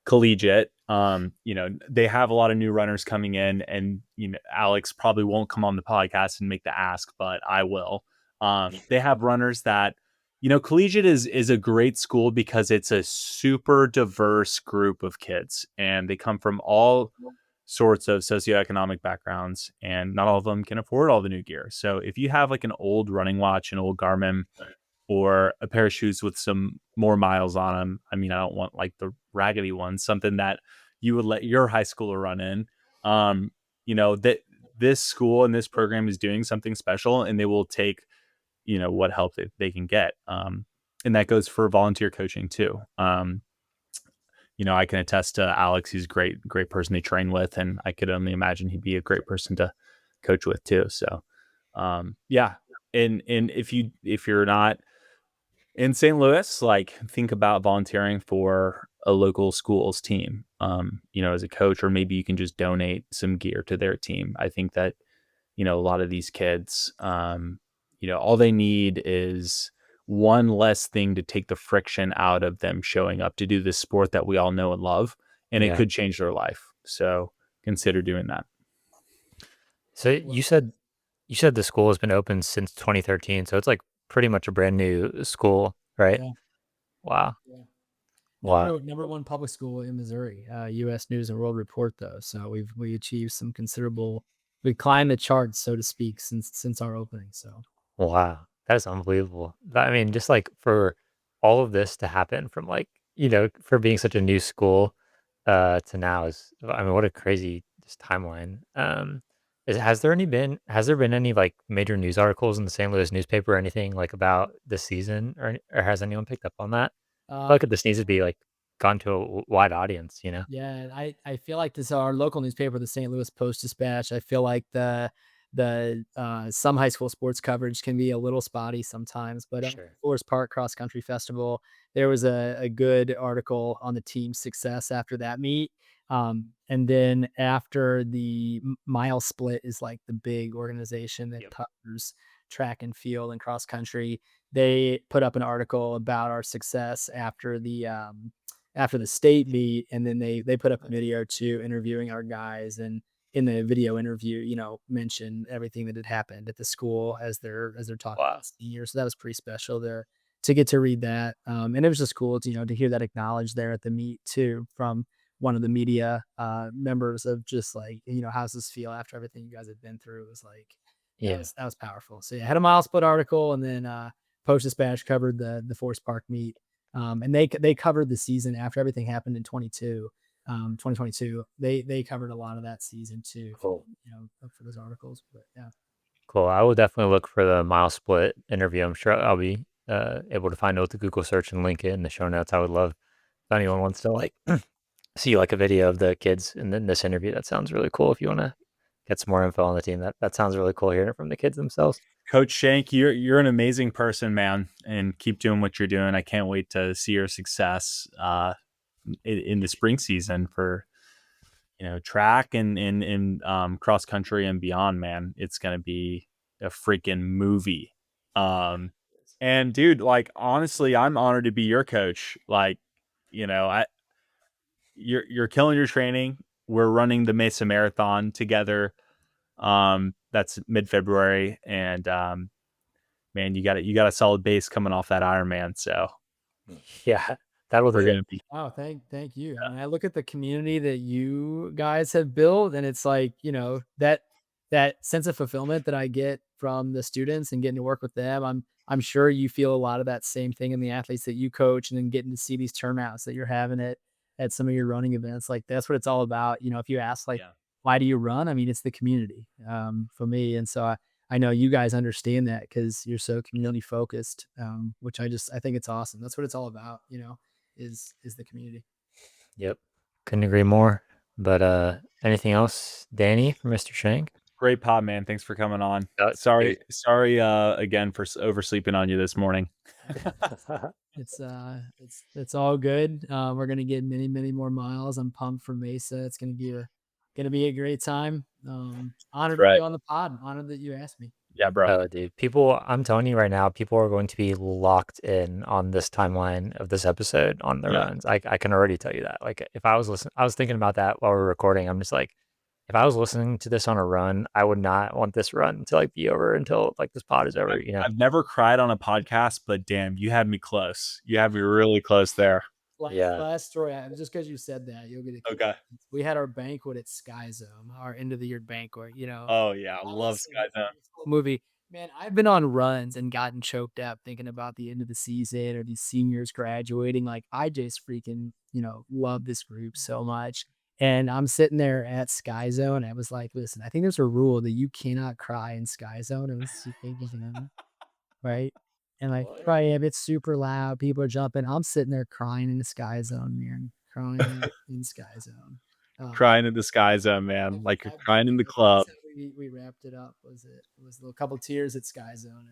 [SPEAKER 2] Collegiate. They have a lot of new runners coming in, and Alex probably won't come on the podcast and make the ask, but I will. They have runners that Collegiate is a great school because it's a super diverse group of kids, and they come from all sorts of socioeconomic backgrounds, and not all of them can afford all the new gear. So if you have like an old running watch, an old Garmin, or a pair of shoes with some more miles on them. I mean, I don't want like the raggedy ones, something that you would let your high schooler run in. That this school and this program is doing something special, and they will take, what help they can get. And that goes for volunteer coaching too. I can attest to Alex. He's a great person to train with, and I could only imagine he'd be a great person to coach with too. So, yeah. And if you're not in St. Louis, like think about volunteering for a local school's team, as a coach, or maybe you can just donate some gear to their team. I think that, a lot of these kids, all they need is one less thing to take the friction out of them showing up to do this sport that we all know and love, and it
[SPEAKER 1] Yeah.
[SPEAKER 2] could change their life. So consider doing that.
[SPEAKER 1] So you said the school has been open since 2013, so it's like pretty much a brand new school, right?
[SPEAKER 3] Yeah.
[SPEAKER 1] Wow.
[SPEAKER 3] Yeah.
[SPEAKER 1] Wow.
[SPEAKER 3] Number one public school in Missouri, U.S. News and World Report, though. So we achieved some considerable. We climbed the charts, so to speak, since our opening. So
[SPEAKER 1] Wow. That is unbelievable. I mean, just like for all of this to happen from like, for being such a new school to now is, I mean, what a crazy just timeline. Has there been any like major news articles in the St. Louis newspaper or anything like about the season, or has anyone picked up on that? I feel
[SPEAKER 3] uh,
[SPEAKER 1] like this needs to be like gone to a wide audience, you know?
[SPEAKER 3] yeah, I feel like this our local newspaper, the St. Louis Post-Dispatch. I feel like the some high school sports coverage can be a little spotty sometimes, but
[SPEAKER 1] Sure.
[SPEAKER 3] Forest Park Cross Country Festival, there was a good article on the team's success after that meet. And then after the mile split is like the big organization that
[SPEAKER 1] Yep.
[SPEAKER 3] covers track and field and cross country. They put up an article about our success after the state meet, and then they put up a video too interviewing our guys, and in the video interview, mention everything that had happened at the school as they're talking
[SPEAKER 1] Wow.
[SPEAKER 3] about seniors. So that was pretty special to get to read that. And it was just cool to hear that acknowledged there at the meet too from one of the media members of just like, how's this feel after everything you guys have been through. It was like
[SPEAKER 1] Yeah.
[SPEAKER 3] that was powerful. So yeah, I had a mile split article, and then Post Dispatch covered the Forest Park meet. And they covered the season after everything happened in 2022. They covered a lot of that season too,
[SPEAKER 1] Cool.
[SPEAKER 3] for those articles. But yeah,
[SPEAKER 1] Cool. I will definitely look for the mile split interview. I'm sure I'll be able to find it with the Google search and link it in the show notes. I would love if anyone wants to like see like a video of the kids in this interview. That sounds really cool. If you want to get some more info on the team, that sounds really cool hearing it from the kids themselves.
[SPEAKER 2] Coach Shank, you're an amazing person, man, and keep doing what you're doing. I can't wait to see your success in the spring season for track and cross country and beyond. Man, it's gonna be a freaking movie. And dude, like honestly, I'm honored to be your coach. Like, I you're killing your training. We're running the Mesa Marathon together. That's mid February, and man, you got a solid base coming off that Ironman, so
[SPEAKER 1] Yeah, that will
[SPEAKER 2] we're
[SPEAKER 1] do it.
[SPEAKER 2] gonna be.
[SPEAKER 3] oh, thank you. I mean, I look at the community that you guys have built, and it's like, that sense of fulfillment that I get from the students and getting to work with them. I'm sure you feel a lot of that same thing in the athletes that you coach, and then getting to see these turnouts that you're having at some of your running events. Like that's what it's all about. If you ask like,
[SPEAKER 2] Yeah.
[SPEAKER 3] why do you run? I mean, it's the community for me. And so I know you guys understand that because you're so community focused, which I think it's awesome. That's what it's all about, is the community.
[SPEAKER 1] Yep, couldn't agree more. But anything else, Danny, for Mr. Shank?
[SPEAKER 2] Great pod, man. Thanks for coming on.
[SPEAKER 1] Uh,
[SPEAKER 2] Sorry again for oversleeping on you this morning.
[SPEAKER 3] It's all good. We're gonna get many more miles. I'm pumped for Mesa. It's gonna be a great time. Honored to
[SPEAKER 2] Right.
[SPEAKER 3] be on the pod. Honored that you asked me.
[SPEAKER 2] Yeah, bro.
[SPEAKER 1] Oh, dude, I'm telling you right now, people are going to be locked in on this timeline of this episode on the
[SPEAKER 2] Yeah.
[SPEAKER 1] runs. I can already tell you that. Like, if I was listening, I was thinking about that while we were recording. I'm just like, if I was listening to this on a run, I would not want this run to like be over until like this pod is over. You know?
[SPEAKER 2] I've never cried on a podcast, but damn, you had me close. You had me really close there.
[SPEAKER 1] Yeah.
[SPEAKER 3] Last story, just because you said that, you'll get a
[SPEAKER 2] Okay.
[SPEAKER 3] We had our banquet at Sky Zone, our end of the year banquet. You know,
[SPEAKER 2] Oh yeah, I love
[SPEAKER 3] honestly,
[SPEAKER 2] Sky Zone.
[SPEAKER 3] this whole movie. Man, I've been on runs and gotten choked up thinking about the end of the season or these seniors graduating. Like, I just freaking, love this group so much. And I'm sitting there at Sky Zone. I was like, listen, I think there's a rule that you cannot cry in Sky Zone. It was right. And like, cry if it's super loud, people are jumping. I'm sitting there crying in the Sky Zone, man. Crying in Sky Zone.
[SPEAKER 2] Crying in the Sky Zone, man. Like you're crying in the club.
[SPEAKER 3] That's how we wrapped it up. It was a couple tears at Sky Zone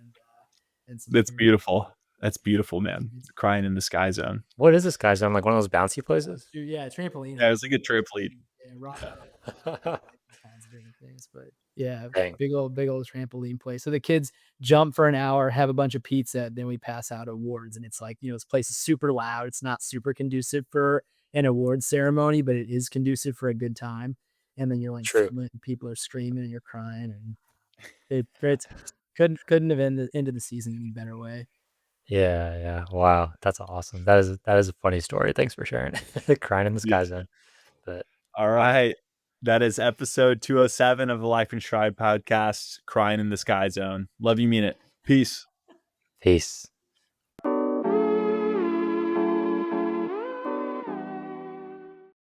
[SPEAKER 3] and some
[SPEAKER 2] That's
[SPEAKER 3] tears.
[SPEAKER 2] beautiful. That's beautiful, man. Crying in the Sky Zone.
[SPEAKER 1] What is this, guys? I'm like one of those bouncy places.
[SPEAKER 3] Yeah, trampoline.
[SPEAKER 2] Yeah, it was like a trampoline.
[SPEAKER 3] Yeah, rock kinds of different things, but yeah,
[SPEAKER 1] Dang.
[SPEAKER 3] big old trampoline place. So the kids jump for an hour, have a bunch of pizza, then we pass out awards, and it's like, this place is super loud. It's not super conducive for an award ceremony, but it is conducive for a good time. And then you're like,
[SPEAKER 1] True.
[SPEAKER 3] people are screaming and you're crying, and it couldn't have ended the season any better way.
[SPEAKER 1] Yeah. Wow, that's awesome. That is a funny story. Thanks for sharing. Crying in the Sky Zone. But
[SPEAKER 2] all right. That is episode 207 of the Life in Stride podcast, Crying in the Sky Zone. Love you, mean it. Peace.
[SPEAKER 1] Peace.